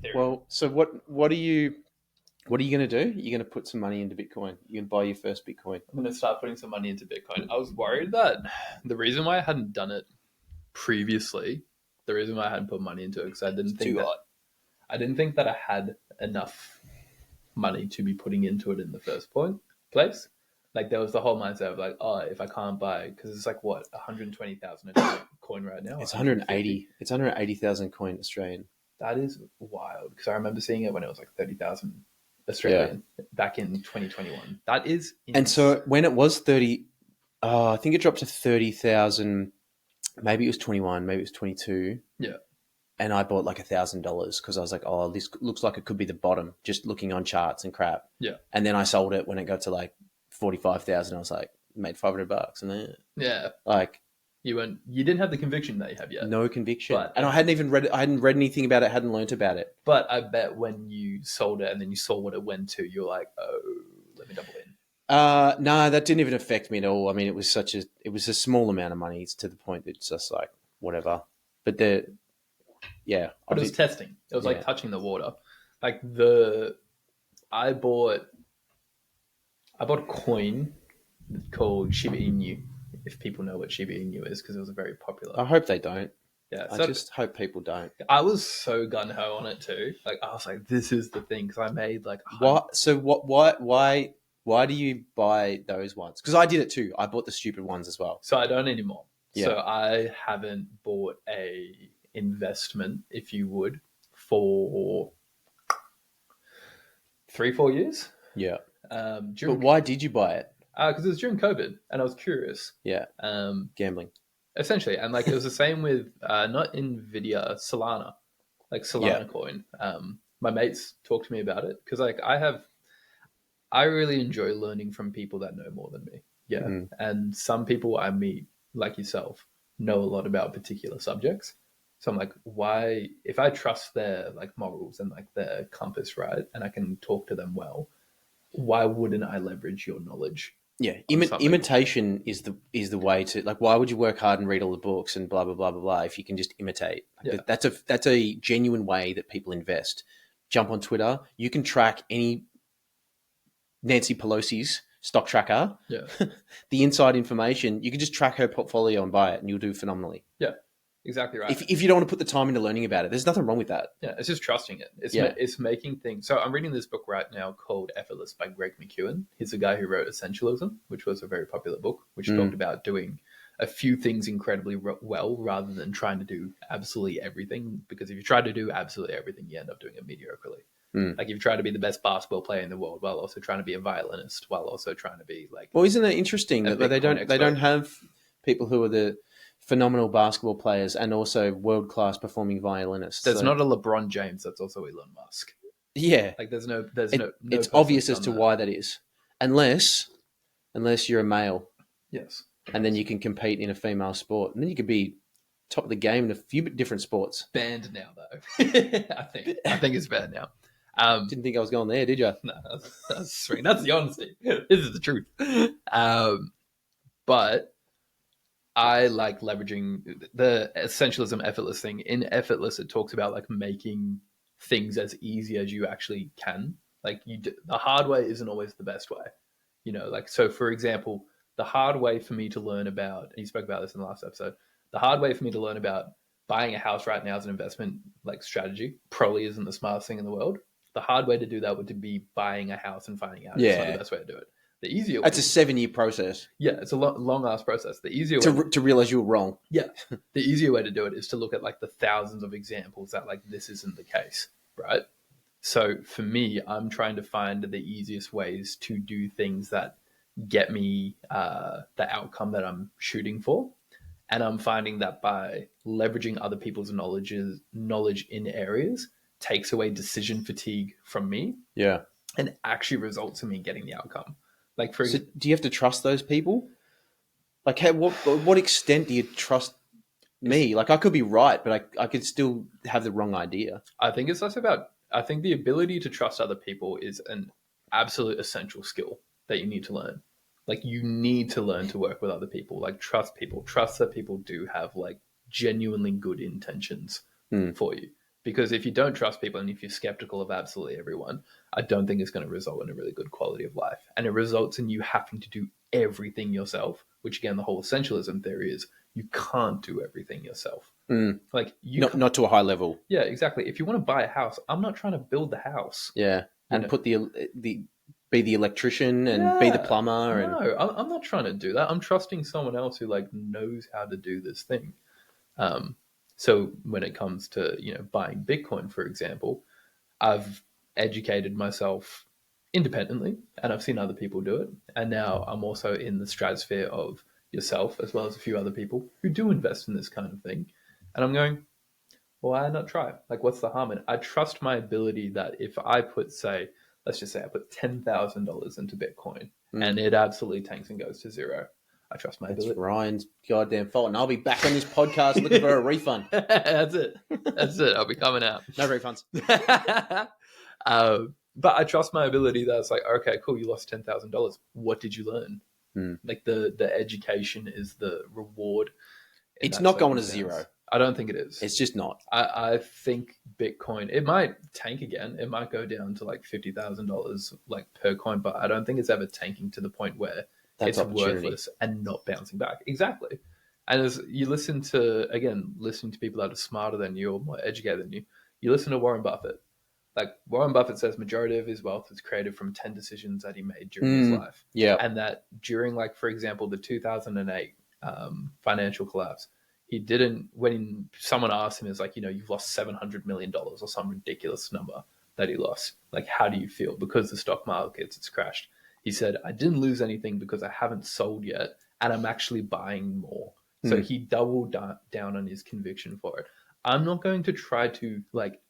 Ethereum. Well, so what are you going to do? You're going to put some money into Bitcoin. You're going to buy your first Bitcoin. I'm going to start putting some money into Bitcoin. I was worried that the reason why I hadn't done it previously, the reason why I hadn't put money into it, because I didn't think that I had enough money to be putting into it in the first place. Like there was the whole mindset of like, oh, if I can't buy, because it's like what 120,000 a coin right now. It's 180. It's 180,000 coin Australian. That is wild because I remember seeing it when it was like 30,000 Australian back in 2021. That is insane. And so when it was 30, I think it dropped to 30,000. Maybe it was 21. Maybe it was 22. Yeah. And I bought like $1,000 because I was like, oh, this looks like it could be the bottom, just looking on charts and crap. Yeah. And then I sold it when it got to like 45,000. I was like, made $500, and then like you didn't have the conviction that you have yet. No conviction, and I hadn't read anything about it. Hadn't learnt about it. But I bet when you sold it and then you saw what it went to, you're like, oh, let me double in. No, that didn't even affect me at all. I mean, it was a small amount of money to the point that it's just like whatever. But it was testing. It was like touching the water. Like I bought a coin called Shiba Inu, if people know what Shiba Inu is, because it was a very popular. I hope they don't. Yeah, I just hope people don't. I was so gun ho on it too. Like I was like, this is the thing, because I made like. What? So what? Why do you buy those ones? Because I did it too. I bought the stupid ones as well. So I don't anymore. Yeah. So I haven't bought a investment, if you would, for 3-4 years. Yeah. But why did you buy it? Because it was during COVID, and I was curious. Yeah. Gambling. Essentially, and like it was the same with not Nvidia, Solana, like Solana coin. My mates talked to me about it because like I really enjoy learning from people that know more than me. Yeah, and some people I meet, like yourself, know a lot about particular subjects. So I'm like, why? If I trust their like morals and like their compass, right, and I can talk to them well, why wouldn't I leverage your knowledge? Yeah, imitation is the way to, like, why would you work hard and read all the books and blah blah blah blah blah if you can just imitate? Like, that's a genuine way that people invest. Jump on Twitter, you can track any Nancy Pelosi's stock tracker. Yeah, the inside information, you can just track her portfolio and buy it, and you'll do phenomenally. Yeah. Exactly right. If you don't want to put the time into learning about it, there's nothing wrong with that. Yeah, it's just trusting it. It's making things. So I'm reading this book right now called Effortless by Greg McKeown. He's the guy who wrote Essentialism, which was a very popular book, which talked about doing a few things incredibly well rather than trying to do absolutely everything. Because if you try to do absolutely everything, you end up doing it mediocrely. Like if you try to be the best basketball player in the world while also trying to be a violinist, while also trying to be like. Well, isn't it interesting that they don't have people who are the phenomenal basketball players and also world-class performing violinists? There's not a LeBron James that's also Elon Musk. Yeah. Like there's no it's obvious as to why that is. Unless you're a male. Yes. And then you can compete in a female sport. And then you could be top of the game in a few different sports. Banned now though. I think it's banned now. Didn't think I was going there, did you? No, that's sweet. That's the honesty. This is the truth. But I like leveraging the essentialism effortless thing. In Effortless, it talks about like making things as easy as you actually can. Like the hard way isn't always the best way. You know, like, so for example, the hard way for me to learn about, and you spoke about this in the last episode, the hard way for me to learn about buying a house right now as an investment like strategy probably isn't the smartest thing in the world. The hard way to do that would be buying a house and finding out it's not the best way to do it. The easier way. That's a 7-year process. Yeah, it's a long ass process. The easier way to realize you were wrong. Yeah, the easier way to do it is to look at like the thousands of examples that like this isn't the case, right? So for me, I'm trying to find the easiest ways to do things that get me the outcome that I'm shooting for. And I'm finding that by leveraging other people's knowledge in areas takes away decision fatigue from me. Yeah. And actually results in me getting the outcome. Like so do you have to trust those people? Like, what extent do you trust me? Like, I could be right, but I could still have the wrong idea. I think it's less about. I think the ability to trust other people is an absolute essential skill that you need to learn. Like, you need to learn to work with other people. Like, trust people. Trust that people do have like genuinely good intentions for you. Because if you don't trust people and if you're skeptical of absolutely everyone, I don't think it's going to result in a really good quality of life. And it results in you having to do everything yourself, which again, the whole essentialism theory is you can't do everything yourself. Like not to a high level. Yeah, exactly. If you want to buy a house, I'm not trying to build the house. Yeah, and put the be the electrician and be the plumber. No, I'm not trying to do that. I'm trusting someone else who like knows how to do this thing. So when it comes to buying Bitcoin, for example, I've educated myself independently, and I've seen other people do it, and now I'm also in the stratosphere of yourself as well as a few other people who do invest in this kind of thing, and I'm going, why not try? Like, what's the harm in it? I trust my ability that if I put, say, let's just say I put $10,000 into Bitcoin and it absolutely tanks and goes to zero, I trust my ability. That's Ryan's goddamn fault, and I'll be back on this podcast looking for a refund. That's it. I'll be coming out. No refunds. But I trust my ability that it's like, okay, cool, you lost $10,000. What did you learn? Like the education is the reward. It's not going to zero. I don't think it is. It's just not. I think Bitcoin, it might tank again. It might go down to like $50,000 like per coin, but I don't think it's ever tanking to the point where it's worthless and not bouncing back. Exactly. And as you listening to people that are smarter than you or more educated than you, you listen to Warren Buffett. Like Warren Buffett says majority of his wealth is created from 10 decisions that he made during his life. Yeah. And that during, like, for example, the 2008 financial collapse, he didn't, when someone asked him, is like, you've lost $700 million or some ridiculous number that he lost. Like, how do you feel? Because the stock market, it's crashed. He said, I didn't lose anything because I haven't sold yet and I'm actually buying more. So he doubled down on his conviction for it. I'm not going to try to like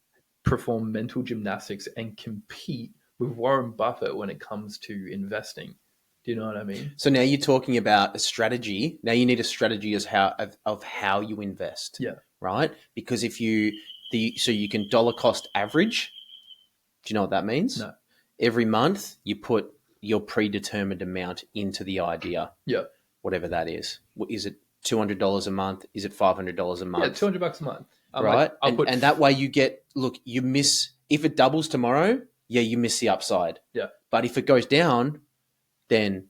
perform mental gymnastics and compete with Warren Buffett when it comes to investing. Do you know what I mean? So now you're talking about a strategy. Now you need a strategy of how you invest. Yeah. Right? Because if so you can dollar cost average. Do you know what that means? No. Every month you put your predetermined amount into the idea. Yeah. Whatever that is. Is it $200 a month? Is it $500 a month? Yeah, $200 a month. Right? Like, and that way you miss, if it doubles tomorrow, you miss the upside. Yeah. But if it goes down, then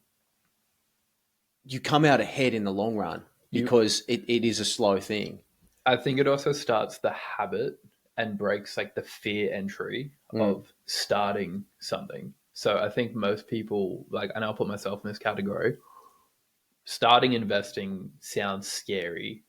you come out ahead in the long run because it is a slow thing. I think it also starts the habit and breaks like the fear entry of starting something. So I think most people, like, and I'll put myself in this category, starting investing sounds scary.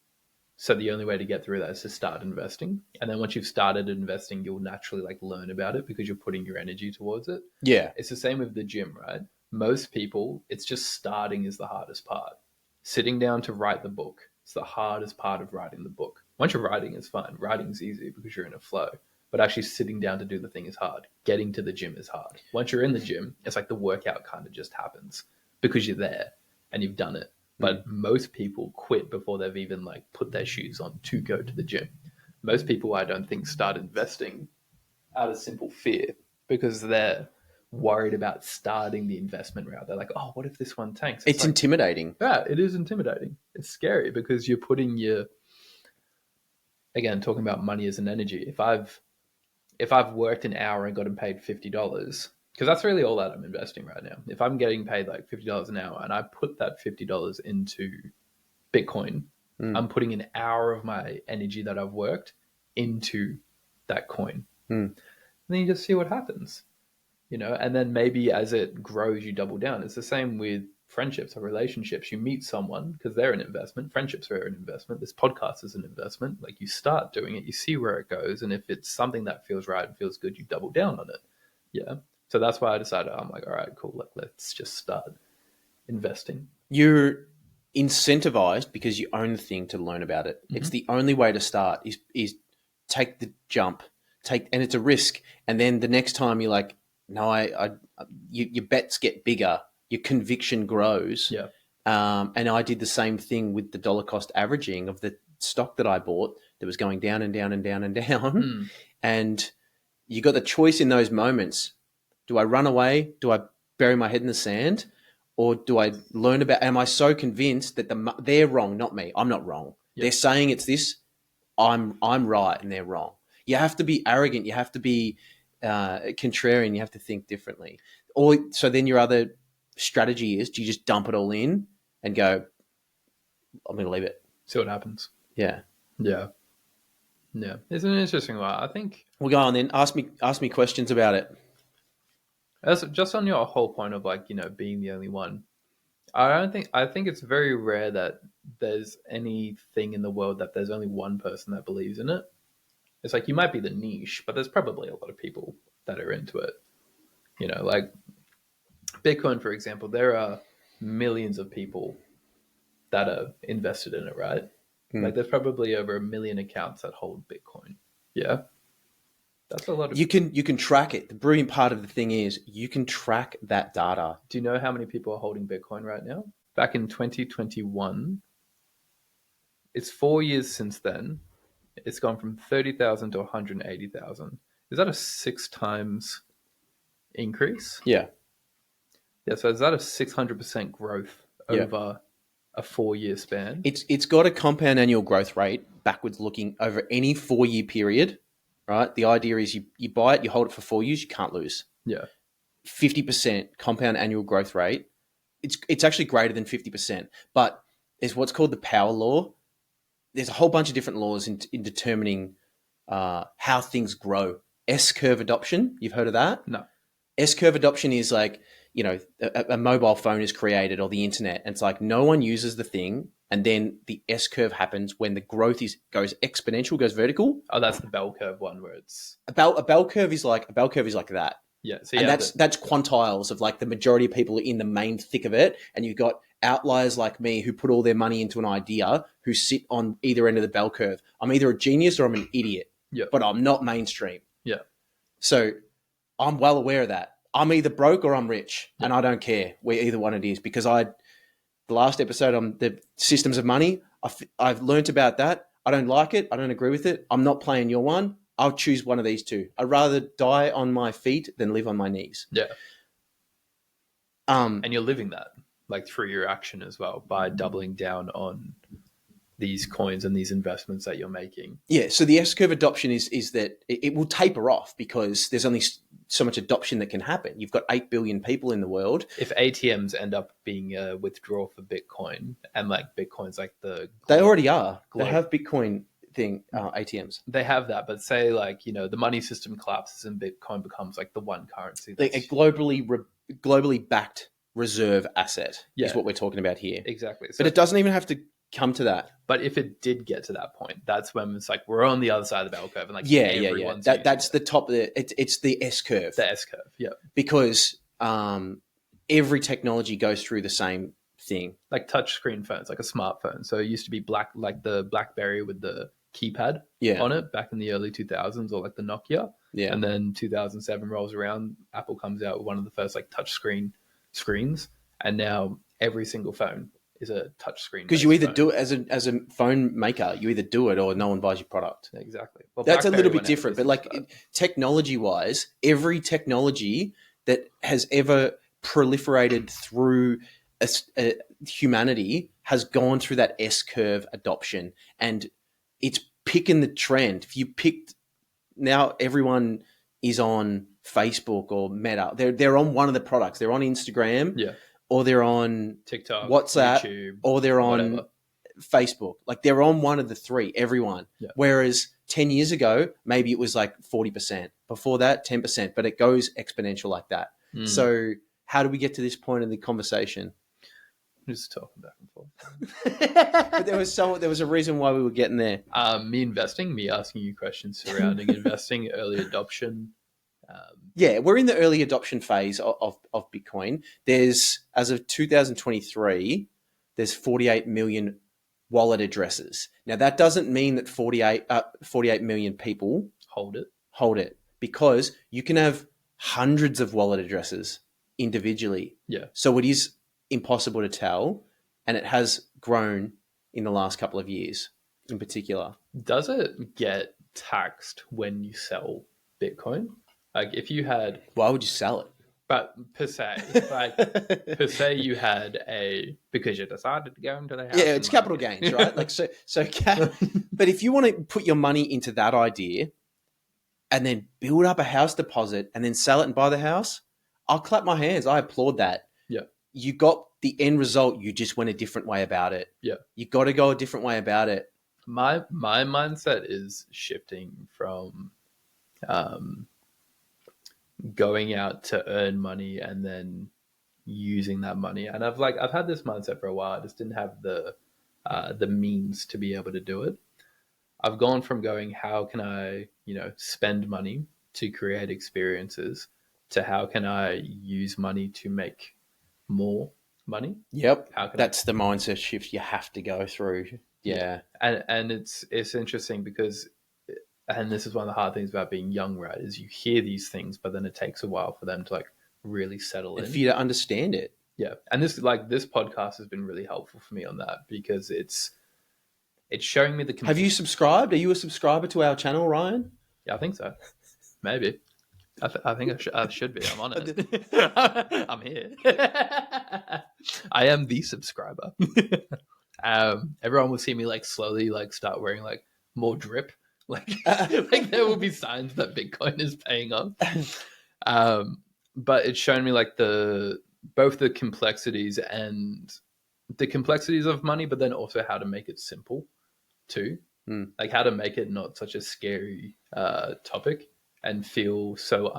So the only way to get through that is to start investing. And then once you've started investing, you'll naturally like learn about it because you're putting your energy towards it. Yeah. It's the same with the gym, right? Most people, it's just starting is the hardest part. Sitting down to write the book is the hardest part of writing the book. Once you're writing, it's fine. Writing's easy because you're in a flow. But actually sitting down to do the thing is hard. Getting to the gym is hard. Once you're in the gym, it's like the workout kind of just happens because you're there and you've done it. But most people quit before they've even like put their shoes on to go to the gym. Most people, I don't think, start investing out of simple fear because they're worried about starting the investment route. They're like, oh, what if this one tanks? It's like, intimidating. Yeah, it is intimidating. It's scary because you're putting again, talking about money as an energy. If I've worked an hour and gotten paid $50, because that's really all that I'm investing right now. If I'm getting paid like $50 an hour and I put that $50 into Bitcoin, I'm putting an hour of my energy that I've worked into that coin. And then you just see what happens, and then maybe as it grows, you double down. It's the same with friendships or relationships. You meet someone because they're an investment. Friendships are an investment. This podcast is an investment. Like, you start doing it, you see where it goes. And if it's something that feels right and feels good, you double down on it. Yeah. So that's why I decided, I'm like, all right, cool. Let's just start investing. You're incentivized because you own the thing to learn about it. It's the only way to start is take the jump, and it's a risk. And then the next time you're like, no, your bets get bigger, your conviction grows. Yeah. And I did the same thing with the dollar cost averaging of the stock that I bought that was going down and down and down and down. And you got the choice in those moments. Do I run away? Do I bury my head in the sand? Or do I learn about, am I so convinced that they're wrong, not me? I'm not wrong. Yeah. They're saying it's this, I'm right and they're wrong. You have to be arrogant. You have to be contrarian. You have to think differently. Or so then your other strategy is, do you just dump it all in and go, I'm going to leave it. See what happens. Yeah. Yeah. Yeah. It's an interesting one. I think. Well, go on then. Ask me questions about it. As just on your whole point of like, being the only one. I think it's very rare that there's anything in the world that there's only one person that believes in it. It's like you might be the niche, but there's probably a lot of people that are into it. Like Bitcoin, for example, there are millions of people that are invested in it, right? Like there's probably over 1 million accounts that hold Bitcoin. Yeah. That's a lot of... You can track it. The brilliant part of the thing is you can track that data. Do you know how many people are holding Bitcoin right now? Back in 2021, it's 4 years since then. It's gone from 30,000 to 180,000. Is that a 6 times increase? Yeah. Yeah, so is that a 600% growth over a 4-year span? It's got a compound annual growth rate backwards looking over any 4-year period. Right. The idea is you buy it, you hold it for 4 years, you can't lose. Yeah. 50% compound annual growth rate. It's actually greater than 50%. But there's what's called the power law. There's a whole bunch of different laws in determining how things grow. S-curve adoption. You've heard of that? No. S-curve adoption is like, a mobile phone is created or the internet. And it's like no one uses the thing. And then the S-curve happens when the growth goes exponential, goes vertical. Oh, that's the bell curve one where it's... A bell curve is like that. Yeah. So and that's quantiles of like the majority of people are in the main thick of it. And you've got outliers like me who put all their money into an idea who sit on either end of the bell curve. I'm either a genius or I'm an idiot. Yeah. But I'm not mainstream. Yeah. So I'm well aware of that. I'm either broke or I'm rich. Yeah. And I don't care where either one it is because the last episode on the systems of money, I've learnt about that. I don't like it. I don't agree with it. I'm not playing your one. I'll choose one of these two. I'd rather die on my feet than live on my knees. Yeah. And you're living that like through your action as well by doubling down on these coins and these investments that you're making. Yeah. So the S-curve adoption is that it will taper off because there's only so much adoption that can happen. You've got 8 billion people in the world. If ATMs end up being a withdrawal for Bitcoin and like Bitcoin's like they already are. They have Bitcoin thing, ATMs. They have that, but say like, the money system collapses and Bitcoin becomes like the one currency. Like a globally backed reserve asset is what we're talking about here. Exactly. So, but it doesn't even have to come to that. But if it did get to that point, that's when it's like we're on the other side of the bell curve, and like that's the top of it's the S curve. The S curve, yeah. Because every technology goes through the same thing. Like touchscreen phones, like a smartphone. So it used to be like the BlackBerry with the keypad on it back in the early 2000s, or like the Nokia. Yeah. And then 2007 rolls around, Apple comes out with one of the first like touchscreen screens, and now every single phone is a touchscreen. Because you either do it as a phone maker, you either do it or no one buys your product. Exactly. Well, that's a little bit different, but like technology-wise, every technology that has ever proliferated through humanity has gone through that S-curve adoption, and it's picking the trend. If you picked now, everyone is on Facebook or Meta. They're on one of the products. They're on Instagram. Yeah. Or they're on TikTok, WhatsApp, YouTube, or they're on whatever. Facebook. Like they're on one of the three, everyone. Yeah. Whereas 10 years ago, maybe it was like 40%. Before that, 10%. But it goes exponential like that. So how do we get to this point in the conversation? Just talking back and forth. But there was a reason why we were getting there. Me asking you questions surrounding investing, early adoption. We're in the early adoption phase of Bitcoin. There's, as of 2023, there's 48 million wallet addresses. Now, that doesn't mean that 48 million people hold it because you can have hundreds of wallet addresses individually. Yeah. So it is impossible to tell, and it has grown in the last couple of years in particular. Does it get taxed when you sell Bitcoin? Like if you had... Why would you sell it? But per se, you had because you decided to go into the house. Yeah, it's capital gains, right? Like but if you want to put your money into that idea, and then build up a house deposit and then sell it and buy the house, I'll clap my hands. I applaud that. Yeah. You got the end result. You just went a different way about it. Yeah. You got to go a different way about it. My mindset is shifting from going out to earn money and then using that money. And I've had this mindset for a while. I just didn't have the means to be able to do it. I've gone from going, how can I, spend money to create experiences, to how can I use money to make more money? Yep. That's the mindset shift you have to go through. Yeah. And it's interesting because, and this is one of the hard things about being young, right? Is you hear these things, but then it takes a while for them to like really settle in. For you to understand it. Yeah. And this podcast has been really helpful for me on that, because it's showing me the... Have you subscribed? Are you a subscriber to our channel, Ryan? Yeah, I think so. Maybe. I think I should be. I'm honest. I'm here. I am the subscriber. Everyone will see me like slowly like start wearing like more drip. Like there will be signs that Bitcoin is paying off. But it's shown me like both the complexities of money, but then also how to make it simple too. Like how to make it not such a scary topic and feel so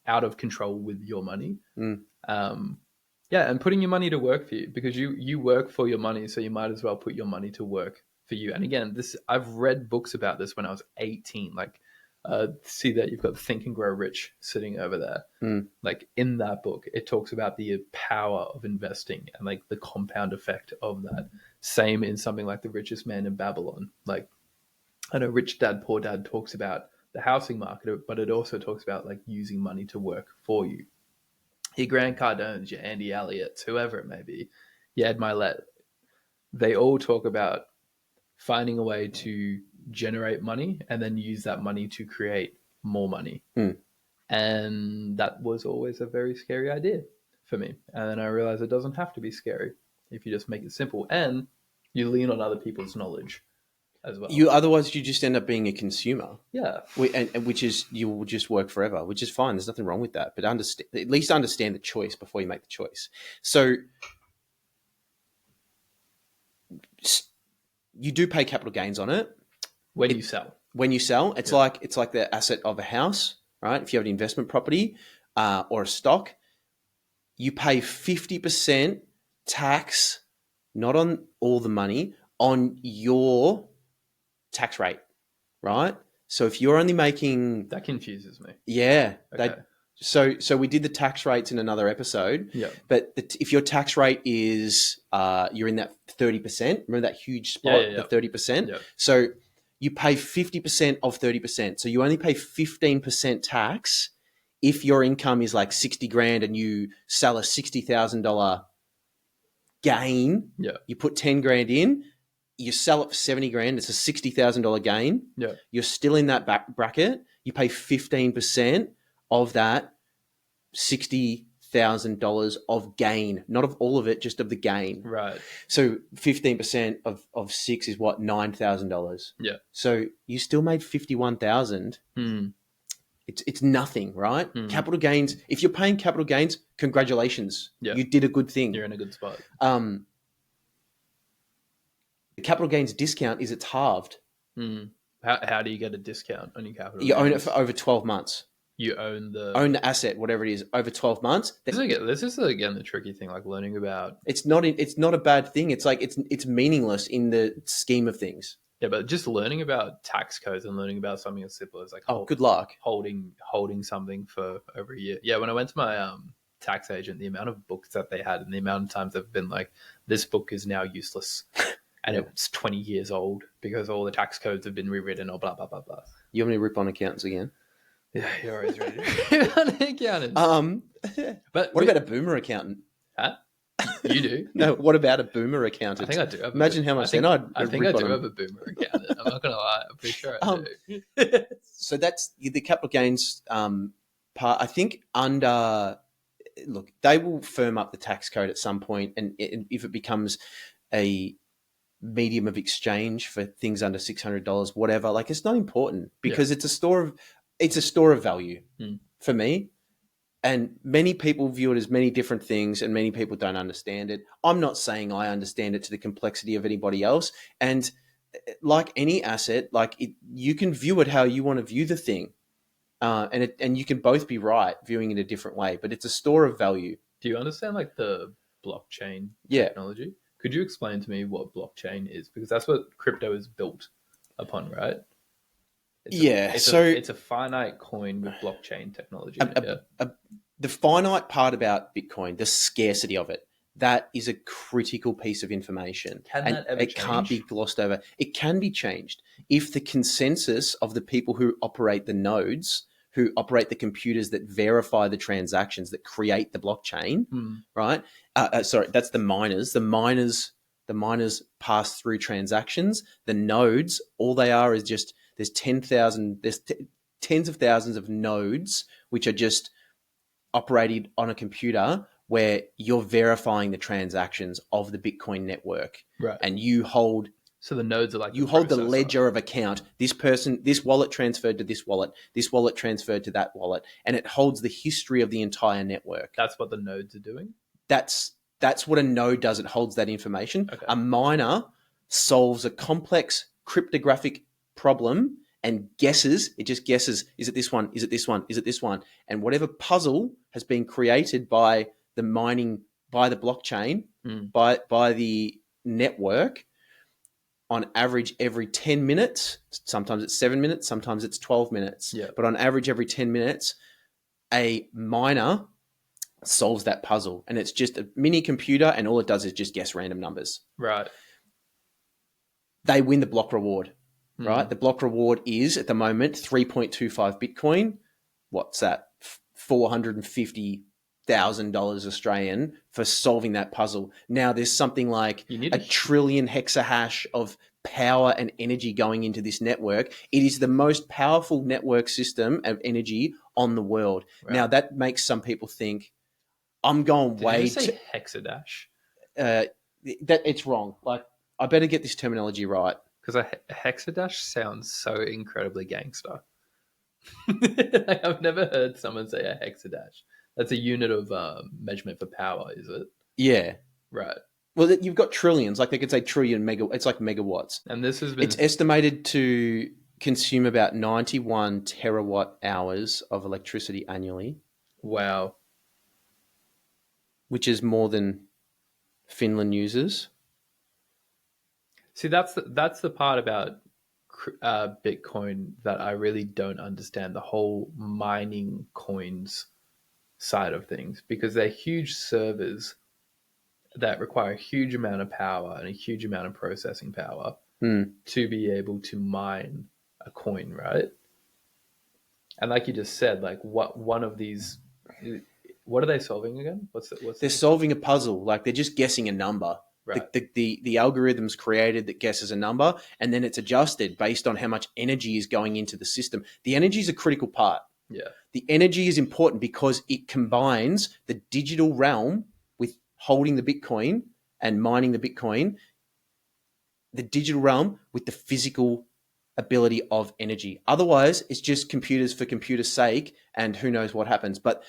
out of control with your money. And putting your money to work for you, because you work for your money, so you might as well put your money to work for you. And again, I've read books about this when I was 18. Like, see that you've got Think and Grow Rich sitting over there. Like in that book, it talks about the power of investing and like the compound effect of that. Same in something like The Richest Man in Babylon. Like, I know Rich Dad, Poor Dad talks about the housing market, but it also talks about like using money to work for you. Your Grant Cardones, your Andy Elliott's, whoever it may be, your Ed Milet, they all talk about finding a way to generate money and then use that money to create more money. And that was always a very scary idea for me. And then I realized it doesn't have to be scary if you just make it simple and you lean on other people's knowledge as well. Otherwise you just end up being a consumer. Yeah. And which is, you will just work forever, which is fine. There's nothing wrong with that. But at least understand the choice before you make the choice. So you do pay capital gains on it. When you sell. It's like the asset of a house, right? If you have an investment property or a stock, you pay 50% tax, not on all the money, on your tax rate, right? So if you're only making... That confuses me. Yeah. Okay. So we did the tax rates in another episode. Yeah. But if your tax rate is, you're in that 30%, remember that huge spot, the 30%? Yeah. So you pay 50% of 30%. So you only pay 15% tax if your income is like 60 grand and you sell a $60,000 gain. Yeah. You put 10 grand in, you sell it for 70 grand, it's a $60,000 gain. Yeah. You're still in that bracket. You pay 15% of that $60,000 of gain, not of all of it, just of the gain. Right. So 15% of 6 is what, $9,000. Yeah. So you still made 51,000. It's nothing, right? Capital gains. If you're paying capital gains, congratulations. Yeah. You did a good thing. You're in a good spot. The capital gains discount is it's halved. How do you get a discount on your capital You gains? own it for over 12 months. You own the asset, whatever it is, over 12 months. This is again the tricky thing, like learning about. It's not a bad thing. It's like it's meaningless in the scheme of things. Yeah, but just learning about tax codes and learning about something as simple as like good luck holding something for over a year. Yeah, when I went to my tax agent, the amount of books that they had and the amount of times they've been like, this book is now useless. And it's 20 years old because all the tax codes have been rewritten or blah, blah, blah, blah. You want me to rip on accountants again? Yeah, you're always ready to rip on accountants. But what about a boomer accountant? Huh? You do? No, what about a boomer accountant? I think I do. Imagine how much I do I do have a boomer accountant. I'm not going to lie. I'm pretty sure I do. So that's the capital gains part. I think look, they will firm up the tax code at some point, and if it becomes a medium of exchange for things under $600, whatever. Like, it's not important because it's a store of value for me. And many people view it as many different things, and many people don't understand it. I'm not saying I understand it to the complexity of anybody else. And like any asset, you can view it how you want to view the thing. And you can both be right viewing it a different way, but it's a store of value. Do you understand like the blockchain technology? Could you explain to me what blockchain is? Because that's what crypto is built upon, right? It's a finite coin with blockchain technology. The finite part about Bitcoin, the scarcity of it, that is a critical piece of information. Can that ever change? It can't be glossed over. It can be changed if the consensus of the people who operate the nodes, who operate the computers that verify the transactions, that create the blockchain, right? Sorry, that's the miners. The miners pass through transactions. The nodes, all they are is just there's tens of thousands of nodes which are just operated on a computer where you're verifying the transactions of the Bitcoin network, right? And you hold. So the nodes are like you hold the ledger of account. This wallet transferred to this wallet transferred to that wallet, and it holds the history of the entire network. That's what the nodes are doing. That's what a node does. It holds that information. Okay. A miner solves a complex cryptographic problem and guesses. It just guesses: is it this one? Is it this one? Is it this one? And whatever puzzle has been created by the mining, by the blockchain, by the network, on average every 10 minutes, sometimes it's 7 minutes, sometimes it's 12 minutes, but on average every 10 minutes, a miner solves that puzzle. And it's just a mini computer, and all it does is just guess random numbers. Right. They win the block reward, right? The block reward is, at the moment, 3.25 Bitcoin. What's that? $450,000 Australian for solving that puzzle. Now there's something like a trillion hexahash of power and energy going into this network. It is the most powerful network system of energy on the world. Right. Now that makes some people think, I'm going way Did you say hexadash? That it's wrong. Like, I better get this terminology right. Because a hexadash sounds so incredibly gangster. Like, I've never heard someone say a hexadash. That's a unit of measurement for power, is it? Yeah. Right. Well, you've got trillions. Like, they could say trillion it's like megawatts. And this has been... It's estimated to consume about 91 terawatt hours of electricity annually. Wow. Which is more than Finland uses. See, that's the part about Bitcoin that I really don't understand, the whole mining coins side of things, because they're huge servers that require a huge amount of power and a huge amount of processing power to be able to mine a coin, right? And like you just said, like what are they solving again? They're solving a puzzle. Like, they're just guessing a number. Right. The algorithm's created that guesses a number, and then it's adjusted based on how much energy is going into the system. The energy is a critical part. Yeah. The energy is important because it combines the digital realm with holding the Bitcoin and mining the Bitcoin, the digital realm with the physical ability of energy. Otherwise, it's just computers for computer's sake, and who knows what happens. But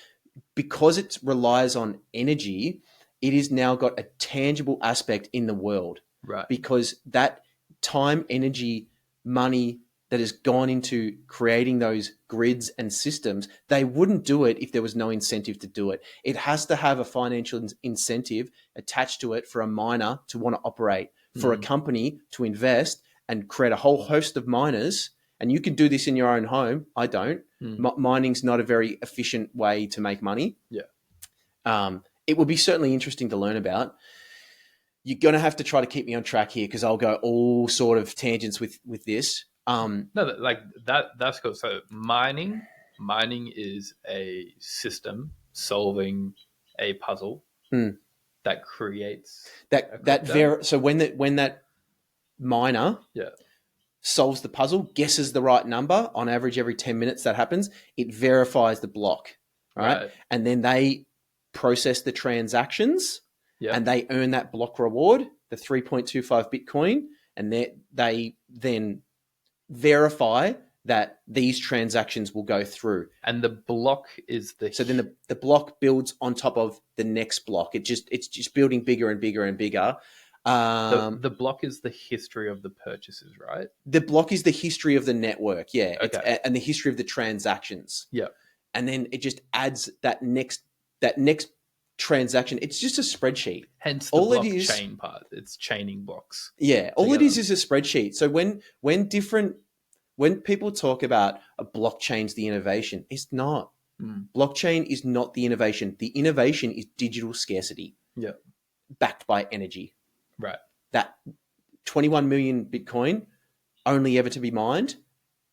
because it relies on energy, it has now got a tangible aspect in the world. Right. Because that time, energy, money that has gone into creating those grids and systems, they wouldn't do it if there was no incentive to do it. It has to have a financial incentive attached to it for a miner to want to operate, for a company to invest and create a whole host of miners. And you can do this in your own home. I don't. Mining's not a very efficient way to make money. Yeah. It would be certainly interesting to learn about. You're going to have to try to keep me on track here, because I'll go all sort of tangents with this. No, like that's cool. So mining is a system solving a puzzle that creates so when that miner solves the puzzle, guesses the right number, on average every 10 minutes that happens, it verifies the block, right? And then they process the transactions and they earn that block reward, the 3.25 Bitcoin, and they then verify that these transactions will go through. And the block is so then the block builds on top of the next block. It's just building bigger and bigger and bigger. The block is the history of the purchases, right? The block is the history of the network, yeah, okay. And the history of the transactions. Yeah, and then it just adds that next transaction. It's just a spreadsheet. Hence the blockchain part. It's chaining blocks. Yeah, all it is a spreadsheet. So when people talk about a blockchain's the innovation, it's not. Blockchain is not the innovation. The innovation is digital scarcity. Yeah, backed by energy. Right. That 21 million Bitcoin only ever to be mined.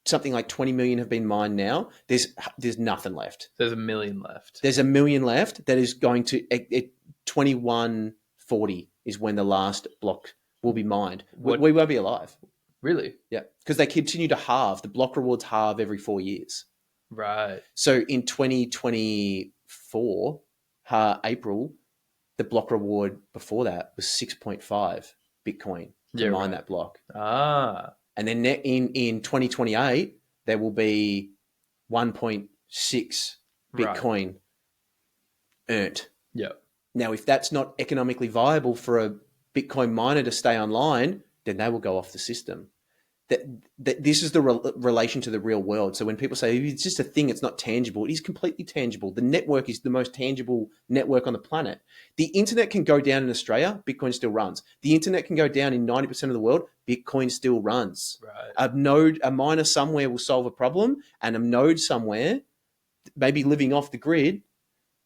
Something like 20 million have been mined now. There's nothing left. There's 1 million left. There's 1 million left. That is going to 2140 is when the last block will be mined. We won't be alive. Really? Yeah, because they continue to halve. The block rewards halve every 4 years. Right. So in 2024, April, the block reward before that was 6.5 Bitcoin to mine that block. Ah. And then in 2028, there will be 1.6 Bitcoin earned. Yeah. Now, if that's not economically viable for a Bitcoin miner to stay online, then they will go off the system. That this is the relation to the real world. So when people say it's just a thing, it's not tangible, it is completely tangible. The network is the most tangible network on the planet. The internet can go down in Australia, Bitcoin still runs. The internet can go down in 90% of the world, Bitcoin still runs. Right. A miner somewhere will solve a problem, and a node somewhere, maybe living off the grid,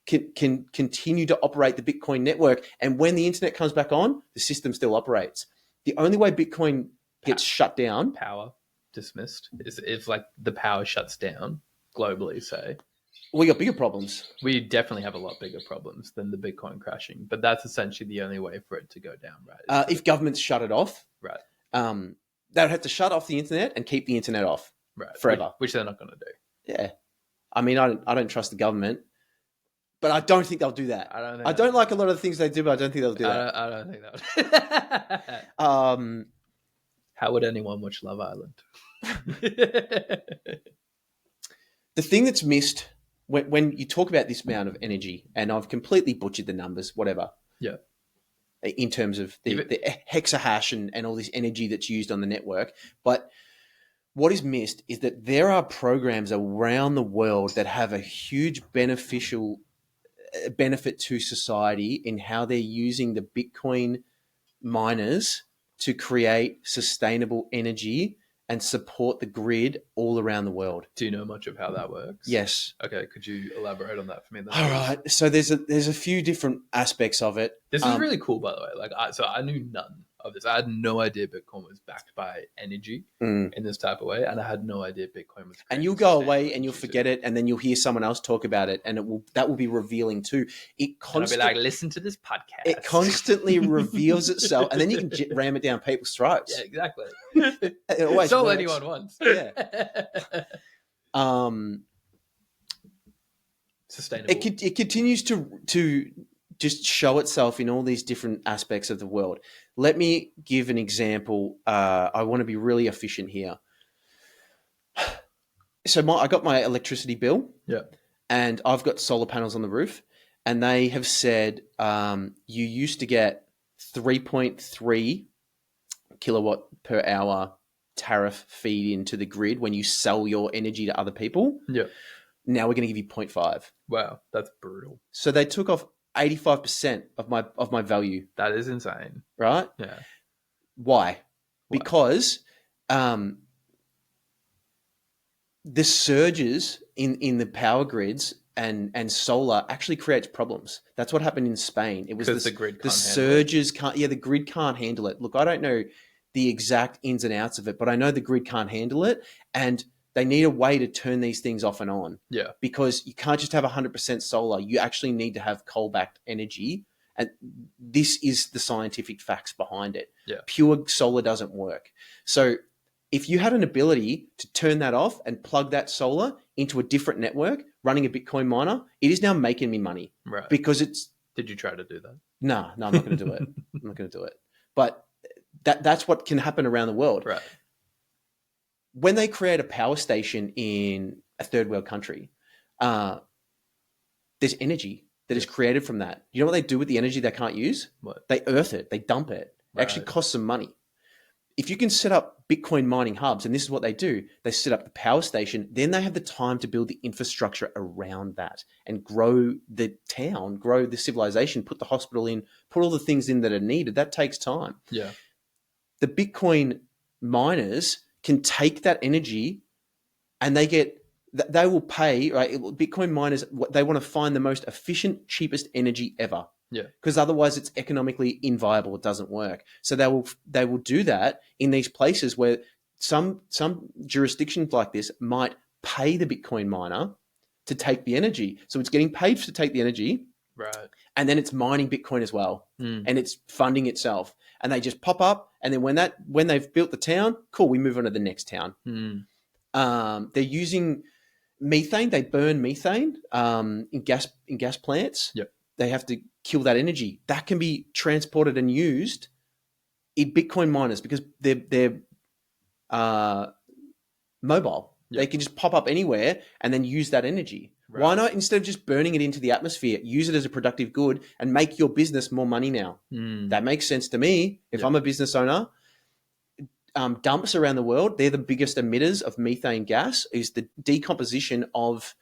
can continue to operate the Bitcoin network. And when the internet comes back on, the system still operates. The only way Bitcoin gets shut down, power dismissed, is if like the power shuts down globally, say, we got bigger problems. We definitely have a lot bigger problems than the Bitcoin crashing, but that's essentially the only way for it to go down, right? If governments shut it off, right, they would have to shut off the internet and keep the internet off, right, forever, which they're not going to do. Yeah, I mean, I don't trust the government, but I don't think they'll do that. I don't like a lot of the things they do, but I don't think they'll do that. I don't think that. How would anyone watch Love Island? The thing that's missed when you talk about this amount of energy, and I've completely butchered the numbers, whatever. Yeah. In terms of the hexahash and all this energy that's used on the network. But what is missed is that there are programs around the world that have a huge benefit to society in how they're using the Bitcoin miners to create sustainable energy and support the grid all around the world. Do you know much of how that works? Yes. Okay, could you elaborate on that for me then? All right. So there's a few different aspects of it. This is really cool, by the way. Like, I knew none of this. I had no idea Bitcoin was backed by energy in this type of way, and I had no idea Bitcoin was. And you'll go away and you'll forget it, and then you'll hear someone else talk about it, and that will be revealing too. I'll be like, listen to this podcast. It constantly reveals itself, and then you can ram it down people's throats. Yeah, exactly. It always it's all works. anyone wants. Yeah. Sustainable. It continues to just show itself in all these different aspects of the world. Let me give an example. I want to be really efficient here. So I got my electricity bill, and I've got solar panels on the roof, and they have said you used to get 3.3 kilowatt per hour tariff feed into the grid when you sell your energy to other people. Yeah. Now we're going to give you 0.5. Wow, that's brutal. So they took off 85% of my value. That is insane. Right? Yeah. Why? Because the surges in the power grids and solar actually creates problems. That's what happened in Spain. It was the grid can't the surges can't. Yeah, the grid can't handle it. Look, I don't know the exact ins and outs of it, but I know the grid can't handle it, and they need a way to turn these things off and on. Yeah. Because you can't just have 100% solar. You actually need to have coal-backed energy. And this is the scientific facts behind it. Yeah. Pure solar doesn't work. So if you had an ability to turn that off and plug that solar into a different network running a Bitcoin miner, it is now making me money. Right. Because it's... Did you try to do that? No, I'm not going to do it. I'm not going to do it. but that's what can happen around the world. Right. When they create a power station in a third world country, there's energy that is created from that. You know what they do with the energy they can't use? What? They earth it. They dump it. It actually costs some money. If you can set up Bitcoin mining hubs, and this is what they do, they set up the power station, then they have the time to build the infrastructure around that and grow the town, grow the civilization, put the hospital in, put all the things in that are needed. That takes time. Yeah. The Bitcoin miners can take that energy and they will pay, right? Bitcoin miners, they want to find the most efficient, cheapest energy ever. Yeah. Because otherwise it's economically inviable. It doesn't work. So they will do that in these places where some jurisdictions like this might pay the Bitcoin miner to take the energy. So it's getting paid to take the energy. Right. And then it's mining Bitcoin as well. And it's funding itself. And they just pop up. And then when they've built the town, cool, we move on to the next town. They're using methane. They burn methane in gas plants. Yep. They have to kill that energy. That can be transported and used in Bitcoin miners because they're mobile. Yep. They can just pop up anywhere and then use that energy. Right. Why not, instead of just burning it into the atmosphere, use it as a productive good and make your business more money now? That makes sense to me. If I'm a business owner, dumps around the world, they're the biggest emitters of methane gas, is the decomposition of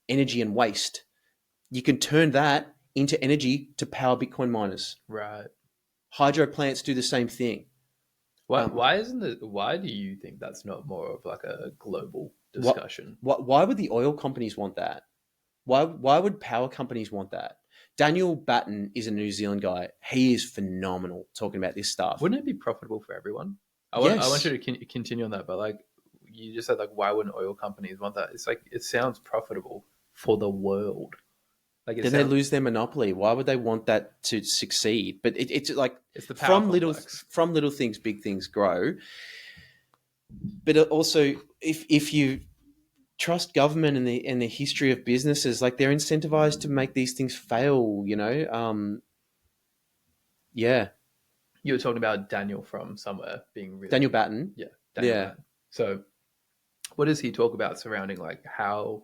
energy and waste. You can turn that into energy to power Bitcoin miners. Right. Hydro plants do the same thing. Why do you think that's not more of like a global discussion? Why would the oil companies want that? Why would power companies want that? Daniel Batten is a New Zealand guy. He is phenomenal talking about this stuff. Wouldn't it be profitable for everyone? I want you to continue on that, but like you just said, like why wouldn't oil companies want that? It's like it sounds profitable for the world. Like then they lose their monopoly. Why would they want that to succeed? But it's like it's the power from little things, big things grow. But also, if you trust government and the history of businesses, like they're incentivized to make these things fail. You know, yeah. You were talking about Daniel from somewhere being really... Daniel Batten. Yeah. Batten. So what does he talk about surrounding like how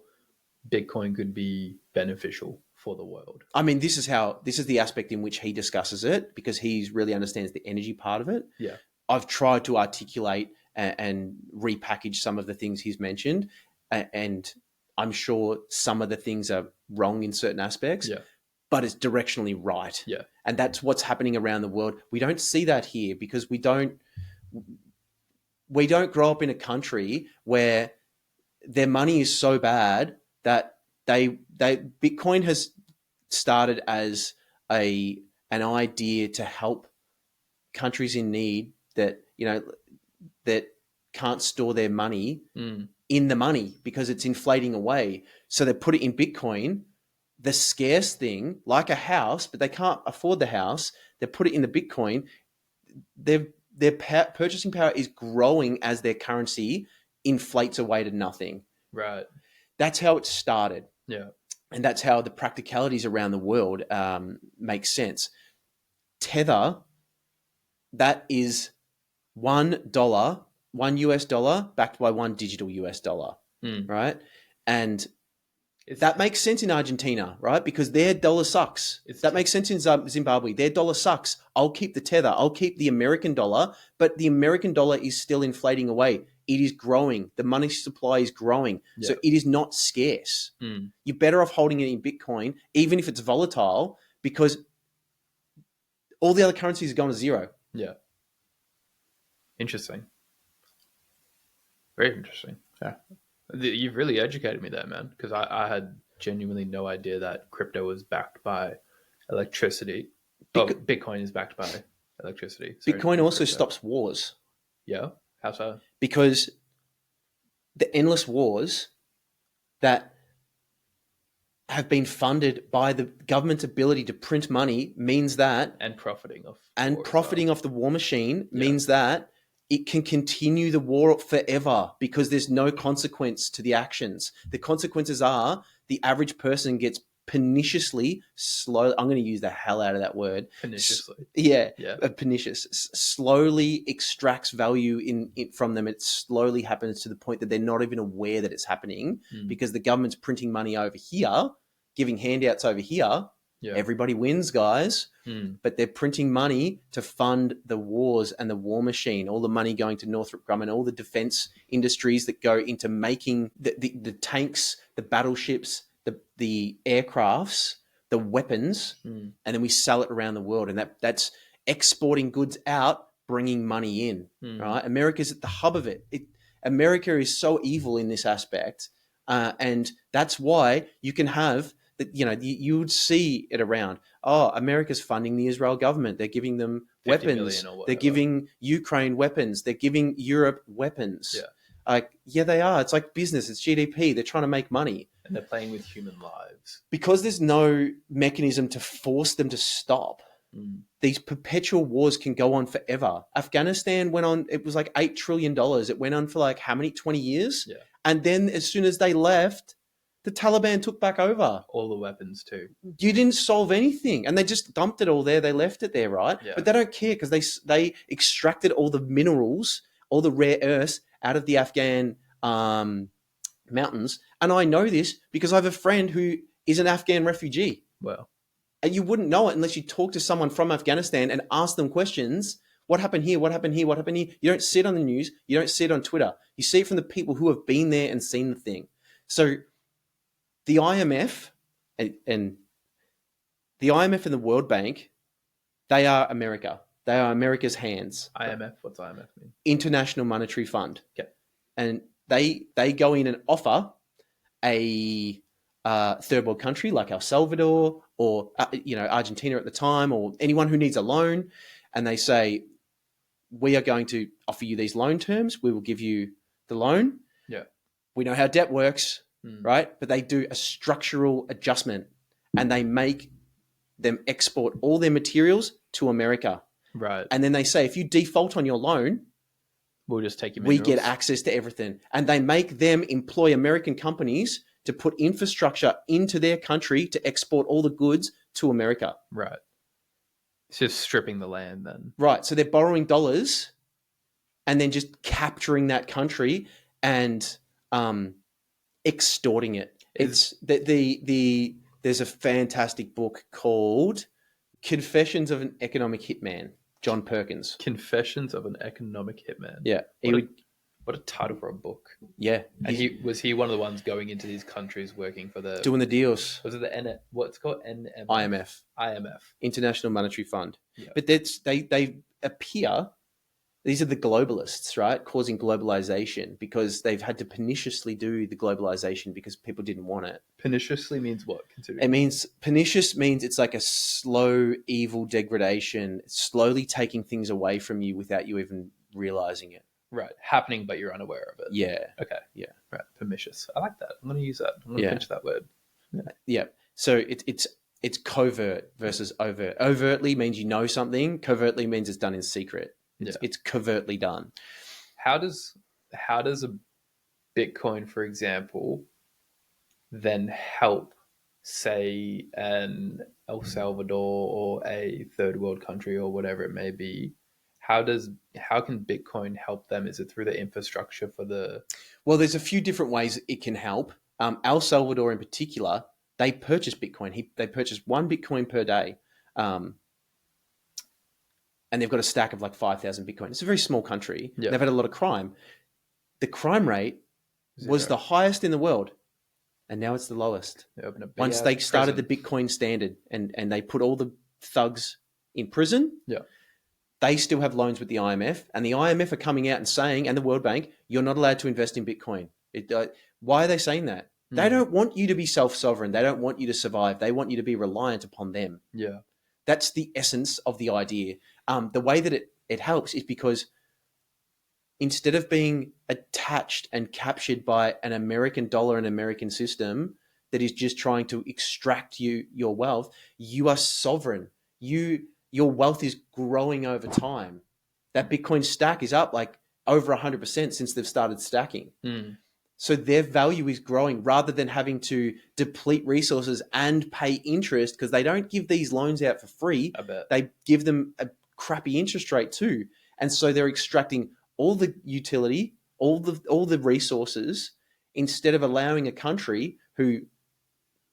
Bitcoin could be beneficial for the world? I mean, this is the aspect in which he discusses it because he really understands the energy part of it. Yeah. I've tried to articulate and repackage some of the things he's mentioned, and I'm sure some of the things are wrong in certain aspects. Yeah. But it's directionally right. Yeah. And that's what's happening around the world. We don't see that here because we don't grow up in a country where their money is so bad that Bitcoin has started as an idea to help countries in need that can't store their money in the money because it's inflating away. So they put it in Bitcoin, the scarce thing, like a house, but they can't afford the house. They put it in the Bitcoin. Their purchasing power is growing as their currency inflates away to nothing. Right. That's how it started. Yeah. And that's how the practicalities around the world make sense. Tether, that is $1 US dollar backed by one digital US dollar, right? And that makes sense in Argentina, right? Because their dollar sucks. That makes sense in Zimbabwe. Their dollar sucks. I'll keep the Tether. I'll keep the American dollar, but the American dollar is still inflating away. It is growing. The money supply is growing. Yeah. So it is not scarce. You're better off holding it in Bitcoin, even if it's volatile, because all the other currencies are going to zero. Yeah. Interesting. Very interesting. Yeah. You've really educated me there, man, because I had genuinely no idea that crypto was backed by electricity. Bitcoin is backed by electricity. Sorry, Bitcoin also stops wars. Yeah? How so? Because the endless wars that have been funded by the government's ability to print money means that... And profiting off the war machine means that it can continue the war forever because there's no consequence to the actions. The consequences are the average person gets perniciously, slow. I'm going to use the hell out of that word. Perniciously. Pernicious. Slowly extracts value in from them. It slowly happens to the point that they're not even aware that it's happening because the government's printing money over here, giving handouts over here. Yeah. Everybody wins, guys. But they're printing money to fund the wars and the war machine, all the money going to Northrop Grumman, all the defense industries that go into making the tanks, the battleships, the aircrafts, the weapons, and then we sell it around the world. And that's exporting goods out, bringing money in, right? America's at the hub of it. America is so evil in this aspect. And that's why you can have... you would see it around. Oh, America's funding the Israel government. They're giving them weapons. They're giving Ukraine weapons. They're giving Europe weapons. Yeah. They are. It's like business. It's GDP. They're trying to make money. And they're playing with human lives. Because there's no mechanism to force them to stop. These perpetual wars can go on forever. Afghanistan went on, it was like $8 trillion. It went on for like how many, 20 years? Yeah. And then as soon as they left, the Taliban took back over. All the weapons too. You didn't solve anything. And they just dumped it all there. They left it there, right? Yeah. But they don't care because they extracted all the minerals, all the rare earths out of the Afghan mountains. And I know this because I have a friend who is an Afghan refugee. Well. And you wouldn't know it unless you talk to someone from Afghanistan and ask them questions. What happened here? What happened here? What happened here? You don't see it on the news. You don't see it on Twitter. You see it from the people who have been there and seen the thing. So the IMF and the World Bank, they are America. They are America's hands. IMF? What's IMF mean? International Monetary Fund. Okay. And they go in and offer a third world country like El Salvador or Argentina at the time, or anyone who needs a loan, and they say, we are going to offer you these loan terms. We will give you the loan. Yeah. We know how debt works, right? But they do a structural adjustment and they make them export all their materials to America. Right. And then they say, if you default on your loan, we'll just take your minerals. We get access to everything. And they make them employ American companies to put infrastructure into their country to export all the goods to America. Right. It's just stripping the land then. Right. So they're borrowing dollars and then just capturing that country and extorting it. It's there's a fantastic book called Confessions of an Economic Hitman, John Perkins. Confessions of an Economic Hitman. Yeah. What a title for a book. Yeah. And was he one of the ones going into these countries working for the... Doing the deals. Was it what's it called? IMF. International Monetary Fund. Yeah. But they appear... These are the globalists, right? Causing globalization because they've had to perniciously do the globalization because people didn't want it. Perniciously means what? Pernicious means it's like a slow, evil degradation, slowly taking things away from you without you even realizing it. Right. Happening, but you're unaware of it. Yeah. Okay. Yeah. Right. Pernicious. I like that. I'm going to use that. I'm going to pinch that word. Yeah. So it's covert versus overt. Overtly means you know something. Covertly means it's done in secret. It's covertly done. How does a Bitcoin, for example, then help, say, an El Salvador or a third world country or whatever it may be? How can Bitcoin help them? Is it through the infrastructure for the... Well, there's a few different ways it can help. El Salvador in particular, they purchase Bitcoin. They purchase 1 Bitcoin per day. And they've got a stack of like 5,000 Bitcoin. It's a very small country. Yep. They've had a lot of crime. The crime rate was the highest in the world. And now it's the lowest. Once they started the Bitcoin standard and they put all the thugs in prison, they still have loans with the IMF. And the IMF are coming out and saying, and the World Bank, you're not allowed to invest in Bitcoin. Why are they saying that? They don't want you to be self-sovereign. They don't want you to survive. They want you to be reliant upon them. Yeah. That's the essence of the idea. The way that it helps is because instead of being attached and captured by an American dollar and American system that is just trying to extract your wealth, you are sovereign. Your wealth is growing over time. That Bitcoin stack is up like over 100% since they've started stacking. So their value is growing rather than having to deplete resources and pay interest, because they don't give these loans out for free. I bet. They give them a crappy interest rate too. And so they're extracting all the utility, all the resources, instead of allowing a country who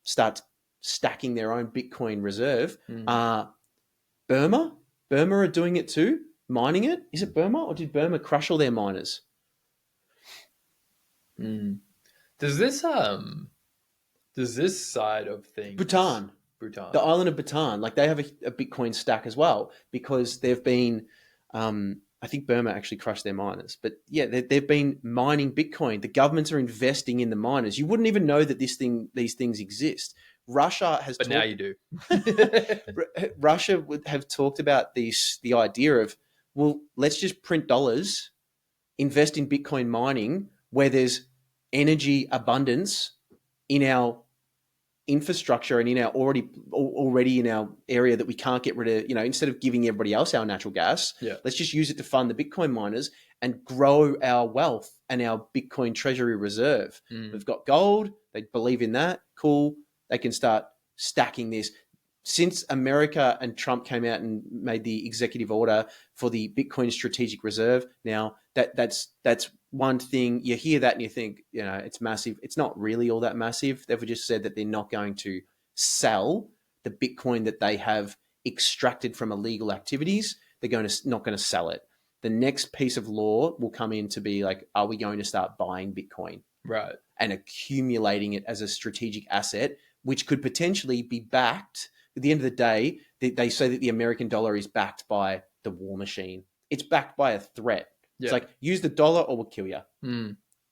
starts stacking their own Bitcoin reserve. Burma are doing it too, mining it. Is it Burma, or did Burma crush all their miners? Does this side of things, Bhutan, the island of Bhutan, like they have a Bitcoin stack as well, because they've been, I think Burma actually crushed their miners, but yeah, they've been mining Bitcoin. The governments are investing in the miners. You wouldn't even know that these things exist. Russia has, but now you do. Russia would have talked about the idea of, well, let's just print dollars, invest in Bitcoin mining where there's energy abundance in our infrastructure and in our already in our area that we can't get rid of. Instead of giving everybody else our natural gas, let's just use it to fund the Bitcoin miners and grow our wealth and our Bitcoin treasury reserve. We've got gold. They believe in that. Cool. They can start stacking this. Since America and Trump came out and made the executive order for the Bitcoin strategic reserve, now that's one thing. You hear that and you think, it's massive. It's not really all that massive. They've just said that they're not going to sell the Bitcoin that they have extracted from illegal activities. They're not going to sell it. The next piece of law will come in to be like, are we going to start buying Bitcoin? Right. And accumulating it as a strategic asset, which could potentially be backed. At the end of the day, they say that the American dollar is backed by the war machine. It's backed by a threat. Yeah. It's like, use the dollar or we'll kill you.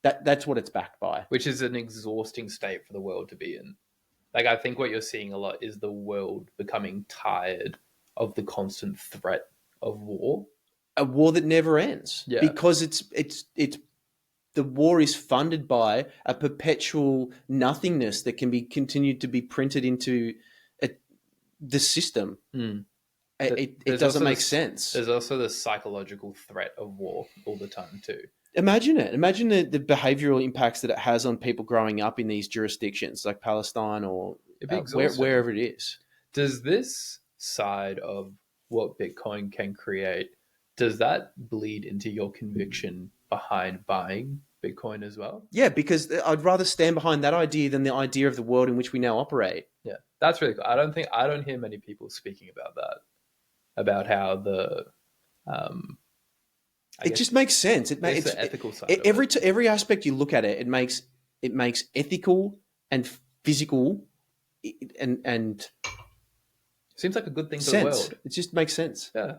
That's what it's backed by. Which is an exhausting state for the world to be in. Like, I think what you're seeing a lot is the world becoming tired of the constant threat of war. A war that never ends. Yeah. Because it's the war is funded by a perpetual nothingness that can be continued to be printed into the system. It doesn't make sense. There's also the psychological threat of war all the time too. Imagine it. Imagine the behavioral impacts that it has on people growing up in these jurisdictions like Palestine or wherever it is. Does this side of what Bitcoin can create, does that bleed into your conviction behind buying Bitcoin as well? Yeah, because I'd rather stand behind that idea than the idea of the world in which we now operate. Yeah, that's really cool. I don't hear many people speaking about that, about how the it just makes sense. It's the ethical side. Every aspect you look at it, it makes ethical and physical and seems like a good thing for the world. It just makes sense. Yeah.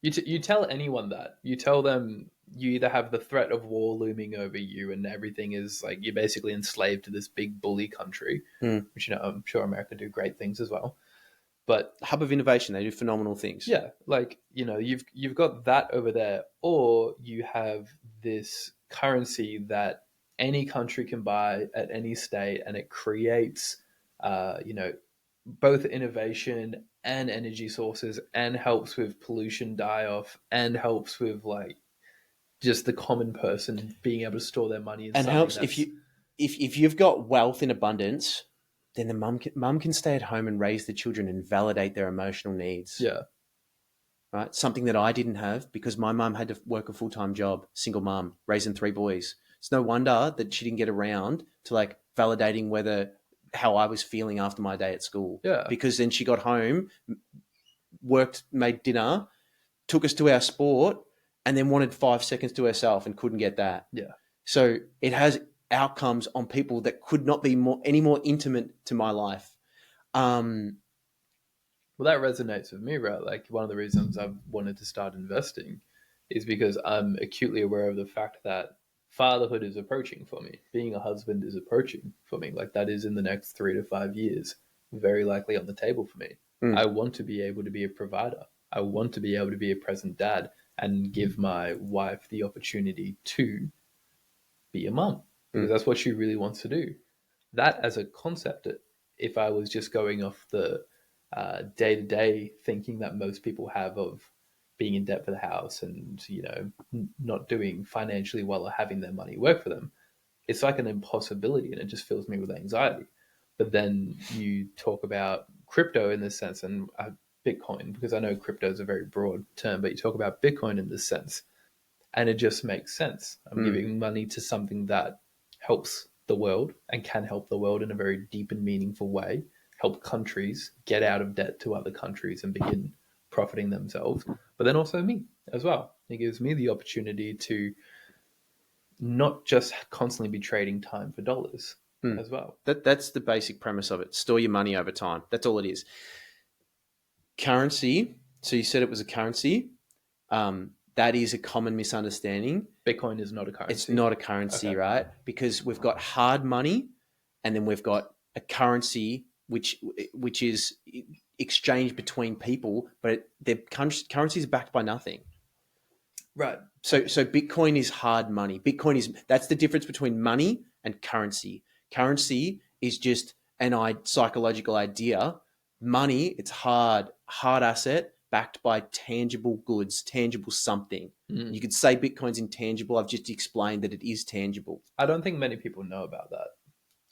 You tell anyone that. You tell them you either have the threat of war looming over you and everything is like you're basically enslaved to this big bully country, which I'm sure America do great things as well. But hub of innovation, they do phenomenal things. Yeah, like you've got that over there, or you have this currency that any country can buy at any state, and it creates, both innovation and energy sources, and helps with pollution die-off, and helps with like just the common person being able to store their money. And helps if you've got wealth in abundance. Then the mum can stay at home and raise the children and validate their emotional needs. Yeah. Right? Something that I didn't have because my mum had to work a full-time job, single mum, raising 3 boys. It's no wonder that she didn't get around to like validating how I was feeling after my day at school. Yeah. Because then she got home, worked, made dinner, took us to our sport, and then wanted 5 seconds to herself and couldn't get that. Yeah. So it has outcomes on people that could not be any more intimate to my life. Well, that resonates with me, right? Like one of the reasons I've wanted to start investing is because I'm acutely aware of the fact that fatherhood is approaching for me. Being a husband is approaching for me. Like that is in the next 3 to 5 years, very likely on the table for me. I want to be able to be a provider. I want to be able to be a present dad and give my wife the opportunity to be a mum. Because that's what she really wants to do. That as a concept, if I was just going off the day-to-day thinking that most people have of being in debt for the house and, not doing financially well or having their money work for them, it's like an impossibility, and it just fills me with anxiety. But then you talk about crypto in this sense, and Bitcoin, because I know crypto is a very broad term, but you talk about Bitcoin in this sense, and it just makes sense. I'm giving money to something that helps the world and can help the world in a very deep and meaningful way, help countries get out of debt to other countries and begin profiting themselves, but then also me as well. It gives me the opportunity to not just constantly be trading time for dollars as well. That's the basic premise of it. Store your money over time. That's all it is. Currency. So you said it was a currency. That is a common misunderstanding. Bitcoin is not a currency. It's not a currency, okay, right? Because we've got hard money, and then we've got a currency which is exchanged between people, but their currencies are backed by nothing. Right. So Bitcoin is hard money. That's the difference between money and currency. Currency is just an psychological idea. Money, it's hard asset backed by tangible goods, tangible something. You could say Bitcoin's intangible. I've just explained that it is tangible. I don't think many people know about that.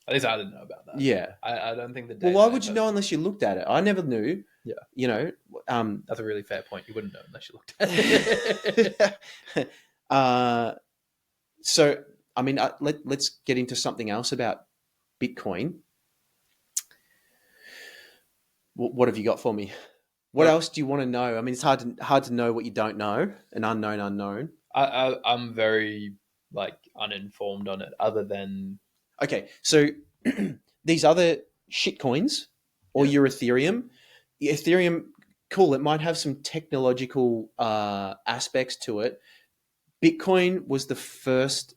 At least I didn't know about that. Yeah. I don't think Well, why would you know unless you looked at it? I never knew. Yeah. You know. That's a really fair point. You wouldn't know unless you looked at it. So, I mean, let's get into something else about Bitcoin. What have you got for me? What else do you want to know? I mean, it's hard to know what you don't know, an unknown. I'm very uninformed on it, other than okay. So these other shit coins, or your Ethereum, cool. It might have some technological aspects to it. Bitcoin was the first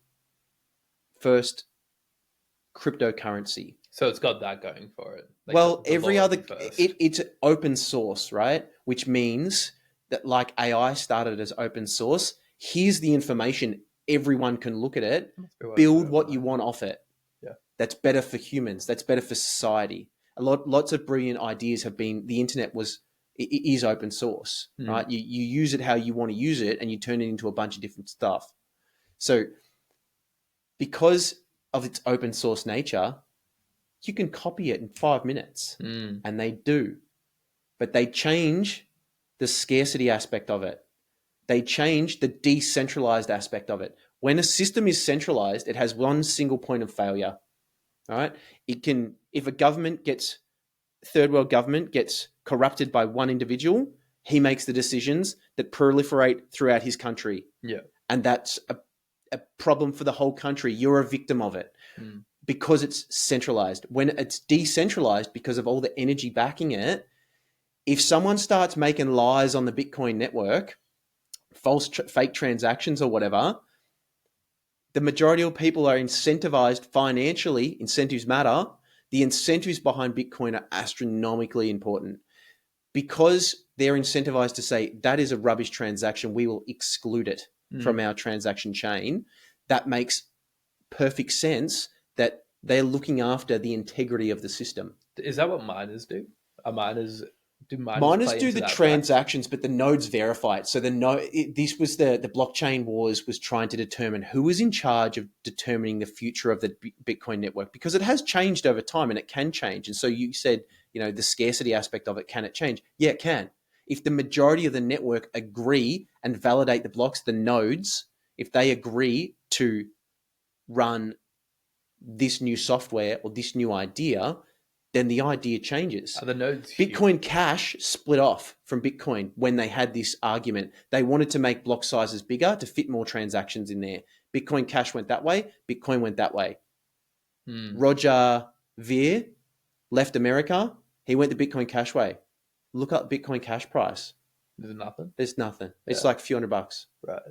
cryptocurrency. So it's got that going for it. Well, every other, it's open source, right? Which means that like AI started as open source. Here's the information. Everyone can look at it, build what you want off it. Yeah. That's better for humans. That's better for society. Lots of brilliant ideas have been, the internet is open source, right? You use it how you want to use it, and you turn it into a bunch of different stuff. So because of its open source nature, you can copy it in 5 minutes, and they do. But they change the scarcity aspect of it. They change the decentralized aspect of it. When a system is centralized, it has one single point of failure. All right? If a third world government gets corrupted by one individual, he makes the decisions that proliferate throughout his country. Yeah. And that's a problem for the whole country. You're a victim of it. Because it's centralized. When it's decentralized, because of all the energy backing it, if someone starts making lies on the Bitcoin network, fake transactions or whatever, the majority of people are incentivized financially. Incentives matter. The incentives behind Bitcoin are astronomically important because they're incentivized to say that is a rubbish transaction. We will exclude it from our transaction chain. That makes perfect sense that they're looking after the integrity of the system. Is that what miners do? Miners do the transactions, but the nodes verify it. So this was the blockchain wars was trying to determine who was in charge of determining the future of the Bitcoin network, because it has changed over time and it can change. And so you said, the scarcity aspect of it, can it change? Yeah, it can. If the majority of the network agree and validate the blocks, the nodes, if they agree to run this new software or this new idea, then the idea changes. Are the nodes Bitcoin Cash split off from Bitcoin when they had this argument. They wanted to make block sizes bigger to fit more transactions in there. Bitcoin Cash went that way. Bitcoin went that way. Roger Ver left America. He went the Bitcoin Cash way. Look up Bitcoin Cash price. There's nothing? There's nothing. Yeah. It's like a few $100. Right.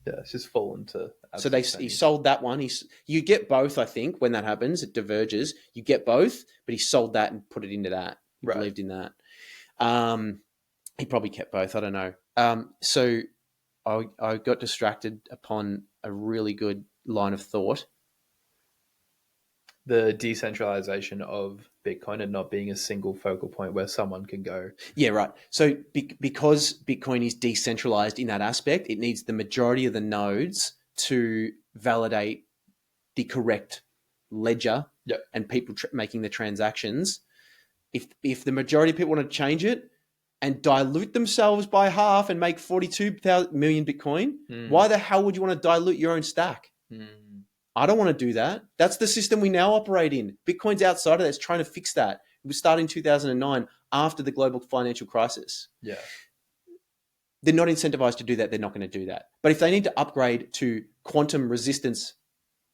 Yeah, it's just fallen to. So he sold that one. You get both, I think, when that happens. It diverges. You get both, but he sold that and put it into that. He believed in that. He probably kept both. I don't know. So I got distracted upon a really good line of thought. The decentralization of Bitcoin and not being a single focal point where someone can go. Yeah, right. So because Bitcoin is decentralized in that aspect, it needs the majority of the nodes to validate the correct ledger Yep. and people making the transactions, if the majority of people want to change it and dilute themselves by half and make 42 million Bitcoin, why the hell would you want to dilute your own stack? I don't want to do that. That's the system we now operate in. Bitcoin's outside of that. It's trying to fix that. It was started in 2009 after the global financial crisis. Yeah. They're not incentivized to do that. They're not going to do that. But if they need to upgrade to quantum resistance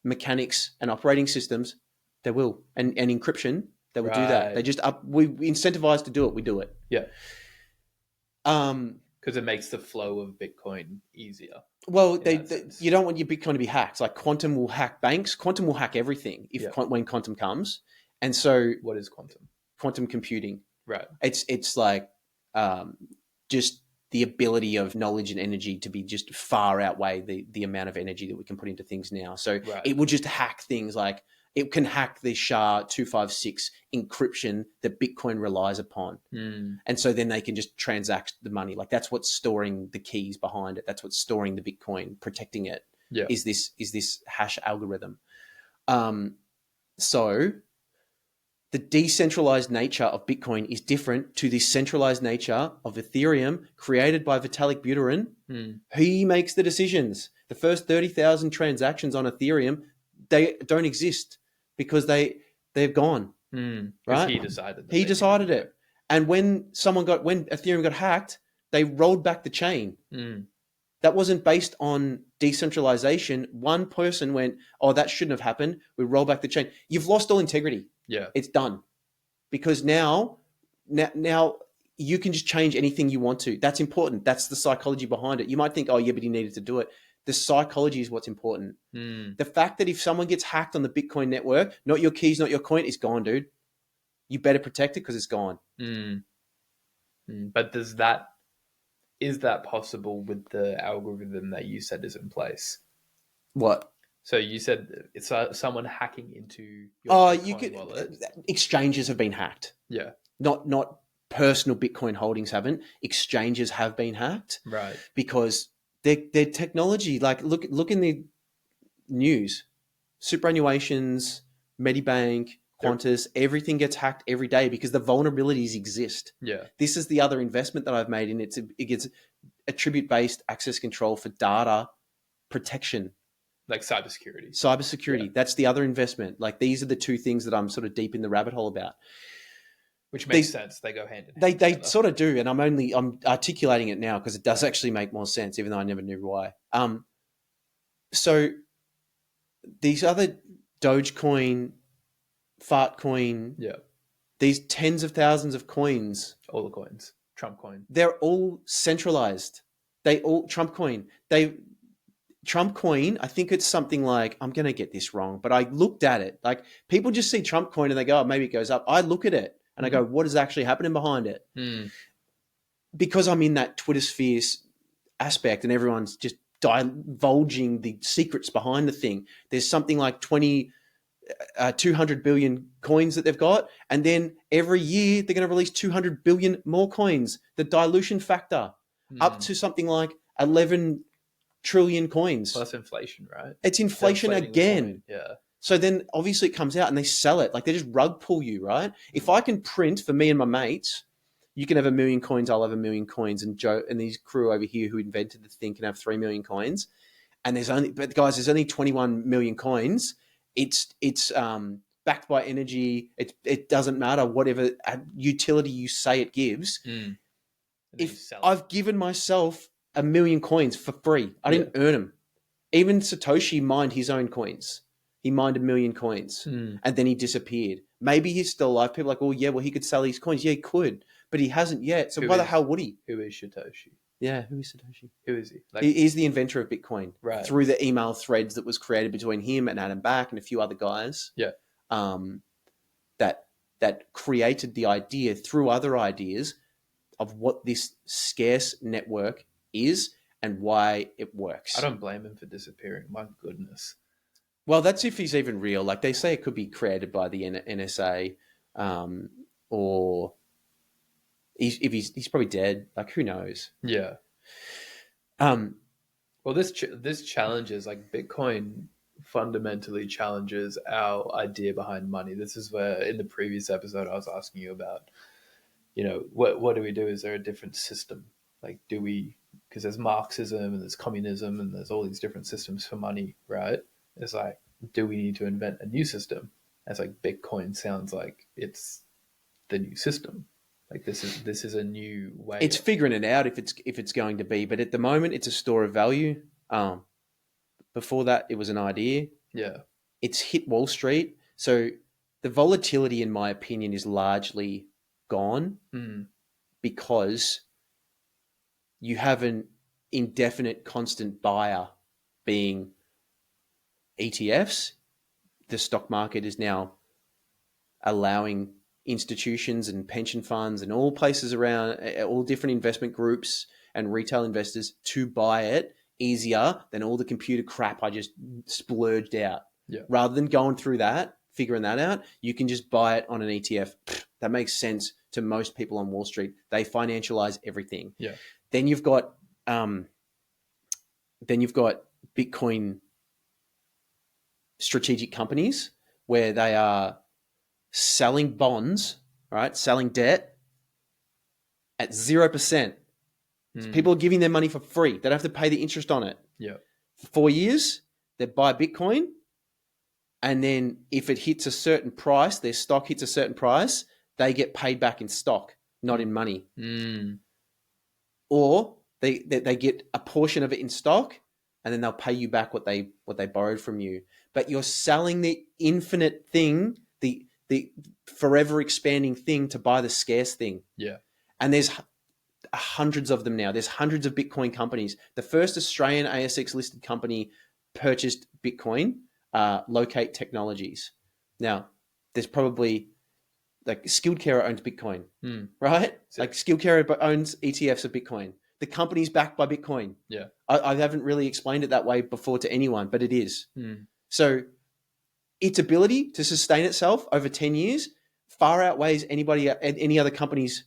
mechanics and operating systems, they will. And encryption, they will do that. They just we incentivize to do it. We do it. Yeah. Because it makes the flow of Bitcoin easier. Well, you don't want your Bitcoin to be hacked. Like quantum will hack banks. Quantum will hack everything when quantum comes. And so, what is quantum? Quantum computing. Right. It's like just the ability of knowledge and energy to be just far outweigh the amount of energy that we can put into things now. So it will just hack things like it can hack the SHA-256 encryption that Bitcoin relies upon. And so then they can just transact the money. Like that's what's storing the keys behind it. That's what's storing the Bitcoin, protecting it. Yeah. Is this hash algorithm. So the decentralized nature of Bitcoin is different to the centralized nature of Ethereum created by Vitalik Buterin. He makes the decisions. The first 30,000 transactions on Ethereum, they don't exist because they've gone. Right? He decided. He decided it. And when Ethereum got hacked, they rolled back the chain. That wasn't based on decentralization. One person went, "Oh, that shouldn't have happened. We roll back the chain." You've lost all integrity. Yeah, it's done because now you can just change anything you want to. That's important. That's the psychology behind it. You might think, "Oh, yeah, but he needed to do it." The psychology is what's important. The fact that if someone gets hacked on the Bitcoin network, not your keys, not your coin, it's gone, dude. You better protect it because it's gone. But is that possible with the algorithm that you said is in place? What? So you said it's someone hacking into your Bitcoin wallet. Exchanges have been hacked. Yeah. Not personal Bitcoin holdings haven't. Exchanges have been hacked. Right. Because their technology, like look in the news, superannuations, Medibank, Qantas, everything gets hacked every day because the vulnerabilities exist. Yeah. This is the other investment that I've made in it. It gets attribute-based access control for data protection. Like cybersecurity. Cybersecurity. Yeah. That's the other investment. Like these are the two things that I'm sort of deep in the rabbit hole about. Which makes sense. They go hand in hand. They sort of do. And I'm articulating it now because it does actually make more sense, even though I never knew why. So these other Dogecoin, Fartcoin, these tens of thousands of coins. All the coins. Trump coin. They're all centralized. Trump coin, I think it's something like, I'm going to get this wrong, but I looked at it. Like people just see Trump coin and they go, "Oh, maybe it goes up." I look at it and I go, "What is actually happening behind it?" Because I'm in that Twitter sphere aspect and everyone's just divulging the secrets behind the thing. There's something like 200 billion coins that they've got. And then every year they're going to release 200 billion more coins. The dilution factor up to something like 11 trillion coins. Well, that's inflation, right? It's inflation again. Yeah. So then obviously it comes out and they sell it. Like they just rug pull you, right? If I can print for me and my mates, you can have 1 million coins, I'll have 1 million coins, and Joe and these crew over here who invented the thing can have 3 million coins. And there's only 21 million coins. It's backed by energy. It doesn't matter whatever utility you say it gives. If I've given myself 1 million coins for free, I didn't earn them. Even Satoshi mined his own coins. He mined 1 million coins and then he disappeared. Maybe he's still alive. People are like, "Oh yeah, well he could sell his coins." Yeah, he could, but he hasn't yet. So why the hell would he? Who is Satoshi? Yeah, who is Satoshi? Who is he? He's the inventor of Bitcoin. Right. Through the email threads that was created between him and Adam Back and a few other guys. Yeah. That created the idea through other ideas of what this scarce network is and why it works. I don't blame him for disappearing. My goodness. Well, that's if he's even real. Like they say it could be created by the NSA or if he's probably dead. Like who knows? Yeah. Well, this challenges like Bitcoin fundamentally challenges our idea behind money. This is where, in the previous episode, I was asking you about, what do we do? Is there a different system? Like, do we, because there's Marxism and there's communism and there's all these different systems for money, right? It's like, do we need to invent a new system? As like Bitcoin sounds like it's the new system. Like this is a new way. It's figuring it out if it's going to be, but at the moment it's a store of value. Before that, it was an idea. Yeah, it's hit Wall Street, so the volatility, in my opinion, is largely gone because you have an indefinite constant buyer being ETFs. The stock market is now allowing institutions and pension funds and all places around, all different investment groups and retail investors to buy it easier than all the computer crap I just splurged out. Yeah. Rather than going through that, figuring that out, you can just buy it on an ETF. That makes sense to most people on Wall Street. They financialize everything. Yeah. Then you've got Bitcoin strategic companies where they are selling bonds, right? Selling debt at 0%. So people are giving their money for free. They don't have to pay the interest on it. Yeah. For 4 years, they buy Bitcoin. And then if it hits a certain price, their stock hits a certain price, they get paid back in stock, not in money. Or they get a portion of it in stock, and then they'll pay you back what they borrowed from you. But you're selling the infinite thing, the forever expanding thing to buy the scarce thing. Yeah. And there's hundreds of them now. There's hundreds of Bitcoin companies. The first Australian ASX listed company purchased Bitcoin, Locate Technologies. Now, there's probably like Skilled Carer owns Bitcoin, right? So, like Skilled Carer owns ETFs of Bitcoin. The company's backed by Bitcoin. Yeah. I haven't really explained it that way before to anyone, but it is. So its ability to sustain itself over 10 years far outweighs any other company's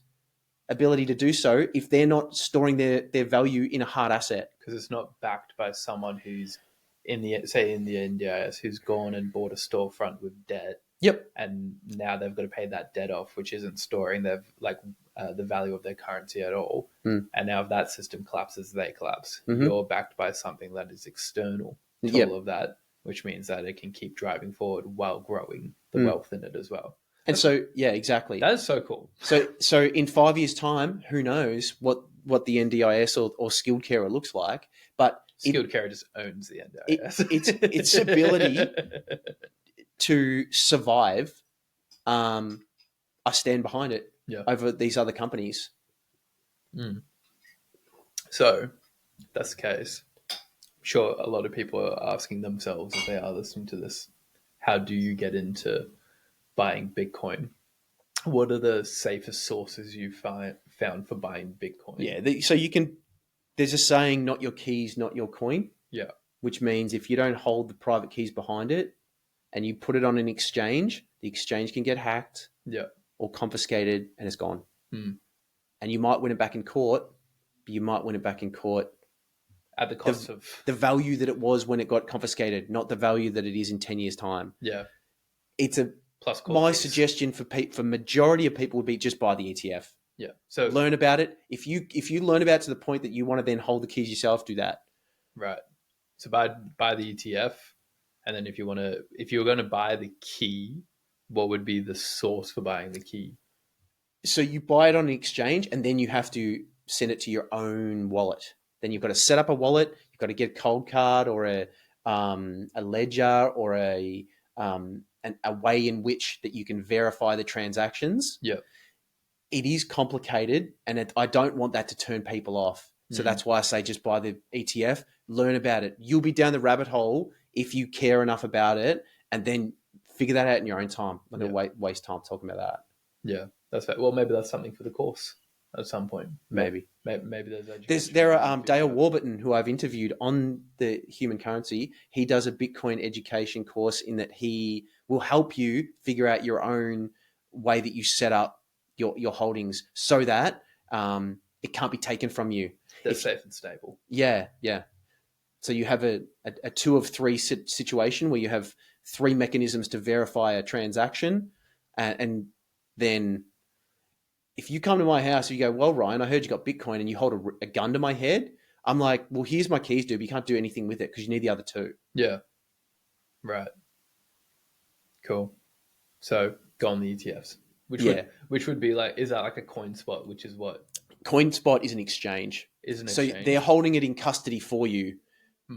ability to do so if they're not storing their value in a hard asset. Because it's not backed by someone who's in the NDIS who's gone and bought a storefront with debt. Yep. And now they've got to pay that debt off, which isn't storing the value of their currency at all. And now if that system collapses, they collapse. You're backed by something that is external to all of that, which means that it can keep driving forward while growing the wealth in it as well. And so, yeah, exactly. That is so cool. So in 5 years' time, who knows what the NDIS or Skilled Carer looks like? But Skilled Carer just owns the NDIS. Its ability to survive, I stand behind it over these other companies. So, if that's the case, I'm sure a lot of people are asking themselves, if they are listening to this, how do you get into buying Bitcoin? What are the safest sources you found for buying Bitcoin? Yeah, so you can. There's a saying, "Not your keys, not your coin." Yeah, which means if you don't hold the private keys behind it, and you put it on an exchange, the exchange can get hacked, or confiscated, and it's gone. And you might win it back in court, but you might win it back in court at the cost of the value that it was when it got confiscated, not the value that it is in 10 years' time. Yeah, it's a plus. My suggestion for majority of people would be just buy the ETF. Yeah, so learn about it. If you learn about it to the point that you want to then hold the keys yourself, do that. Right. So buy the ETF, and then if you're going to buy the key, what would be the source for buying the key? So you buy it on an exchange, and then you have to send it to your own wallet. Then you've got to set up a wallet. You've got to get a cold card or a ledger or a way in which that you can verify the transactions. Yeah, it is complicated, and I don't want that to turn people off. So that's why I say just buy the ETF, learn about it. You'll be down the rabbit hole if you care enough about it, and then figure that out in your own time. I'm not going to waste time talking about that. Yeah, that's fair. Well, maybe that's something for the course at some point. Maybe there are Dale Warburton, who I've interviewed on the human currency. He does a Bitcoin education course in that he will help you figure out your own way that you set up your holdings so that it can't be taken from you. They're safe and stable. Yeah. So you have a 2 of 3 situation where you have 3 mechanisms to verify a transaction. And then if you come to my house and you go, well, Ryan, I heard you got Bitcoin, and you hold a gun to my head, I'm like, well, here's my keys, dude. But you can't do anything with it because you need the other 2. Yeah. Right. Cool. So go on the ETFs. Which would be like, is that like a coin spot, which is what? CoinSpot is an exchange. So they're holding it in custody for you.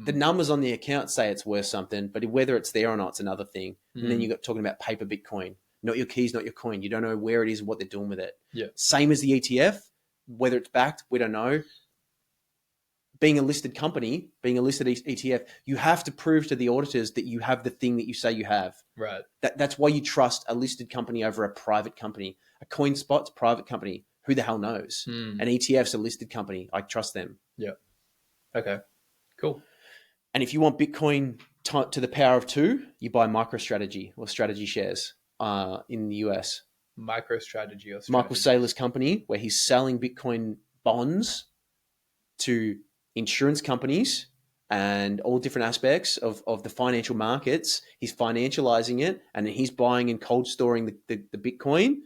The numbers on the account say it's worth something, but whether it's there or not, it's another thing. And then you got talking about paper Bitcoin, not your keys, not your coin. You don't know where it is and what they're doing with it. Yeah. Same as the ETF, whether it's backed, we don't know. Being a listed company, being a listed ETF, you have to prove to the auditors that you have the thing that you say you have. Right. That's why you trust a listed company over a private company. A CoinSpot's a private company. Who the hell knows? An ETF's a listed company. I trust them. Yeah. Okay. Cool. And if you want Bitcoin to the power of 2, you buy MicroStrategy or Strategy shares in the US. MicroStrategy or Strategy. Michael Saylor's company, where he's selling Bitcoin bonds to insurance companies and all different aspects of the financial markets. He's financializing it, and then he's buying and cold storing the Bitcoin,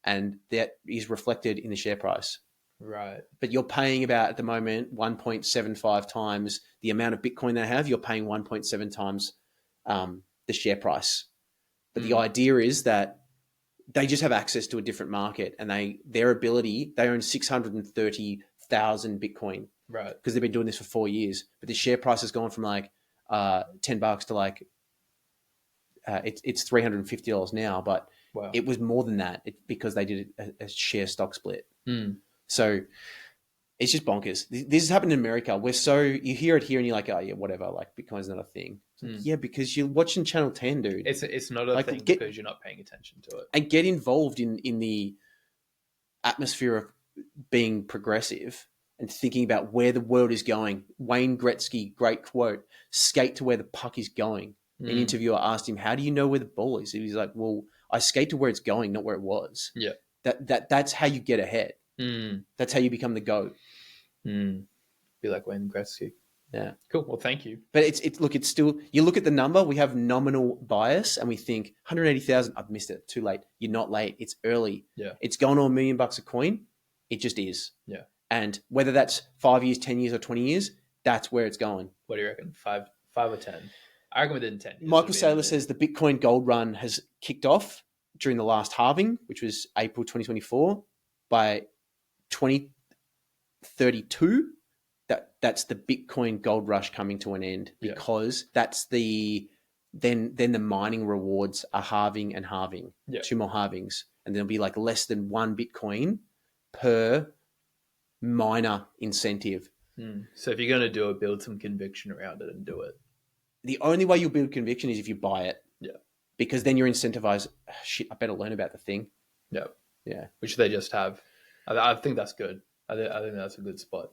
and that is reflected in the share price. Right. But you're paying about, at the moment, 1.75 times the amount of Bitcoin they have. You're paying 1.7 times the share price. But the idea is that they just have access to a different market, and they own 630,000 Bitcoin. Right. Because they've been doing this for 4 years. But the share price has gone from like $10 to like it's $350 now. But wow. It was more than that because they did a share stock split. So it's just bonkers. This has happened in America. You hear it here and you're like, oh yeah, whatever. Like Bitcoin's not a thing. Like, yeah, because you're watching Channel 10, dude. It's not a thing because you're not paying attention to it. And get involved in the atmosphere of being progressive and thinking about where the world is going. Wayne Gretzky, great quote, skate to where the puck is going. An interviewer asked him, how do you know where the ball is? He was like, well, I skate to where it's going, not where it was. Yeah. That's how you get ahead. That's how you become the GOAT. Be like Wayne Gretzky. Yeah. Cool. Well, thank you. But it's still, you look at the number, we have nominal bias and we think 180,000, I've missed it, too late. You're not late. It's early. Yeah. It's gone on $1 million a coin. It just is. Yeah. And whether that's 5 years, 10 years or 20 years, that's where it's going. What do you reckon? 5 or 10? I reckon within 10 years. Michael Saylor says the Bitcoin gold run has kicked off during the last halving, which was April 2024. By 2032, that's the Bitcoin gold rush coming to an end, because that's then the mining rewards are halving and halving. 2 more halvings, and there'll be like less than 1 Bitcoin per miner incentive. So if you're going to do it, build some conviction around it and do it. The only way you'll build conviction is if you buy it. Yeah. Because then you're incentivized. Shit, I better learn about the thing. Yeah. Yeah. Which they just have. I think that's good. I think that's a good spot.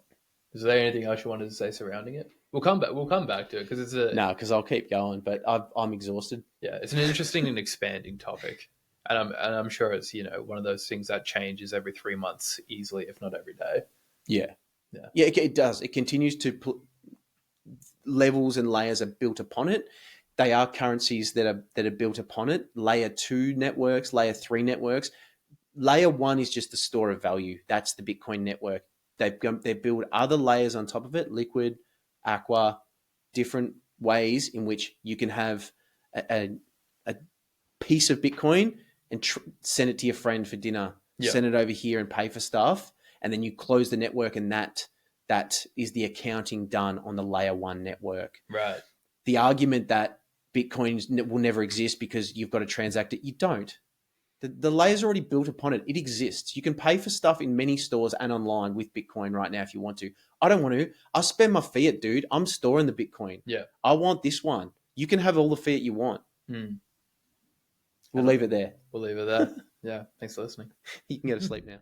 Is there anything else you wanted to say surrounding it? We'll come back to it because it's because I'll keep going, but I'm exhausted. Yeah, it's an interesting and expanding topic, and I'm sure it's one of those things that changes every 3 months easily, if not every day. Yeah. It does. It continues to levels and layers are built upon it. They are currencies that are built upon it. Layer 2 networks, layer 3 networks. Layer 1 is just the store of value. That's the Bitcoin network. They build other layers on top of it, liquid, aqua, different ways in which you can have a piece of Bitcoin and send it to your friend for dinner. Send it over here and pay for stuff. And then you close the network, and that is the accounting done on the layer 1 network. Right. The argument that Bitcoin will never exist because you've got to transact it, you don't. The layer's already built upon it. It exists. You can pay for stuff in many stores and online with Bitcoin right now if you want to. I don't want to. I'll spend my fiat, dude. I'm storing the Bitcoin. Yeah. I want this one. You can have all the fiat you want. We'll leave it there. We'll leave it there. Yeah. Thanks for listening. You can go to sleep now.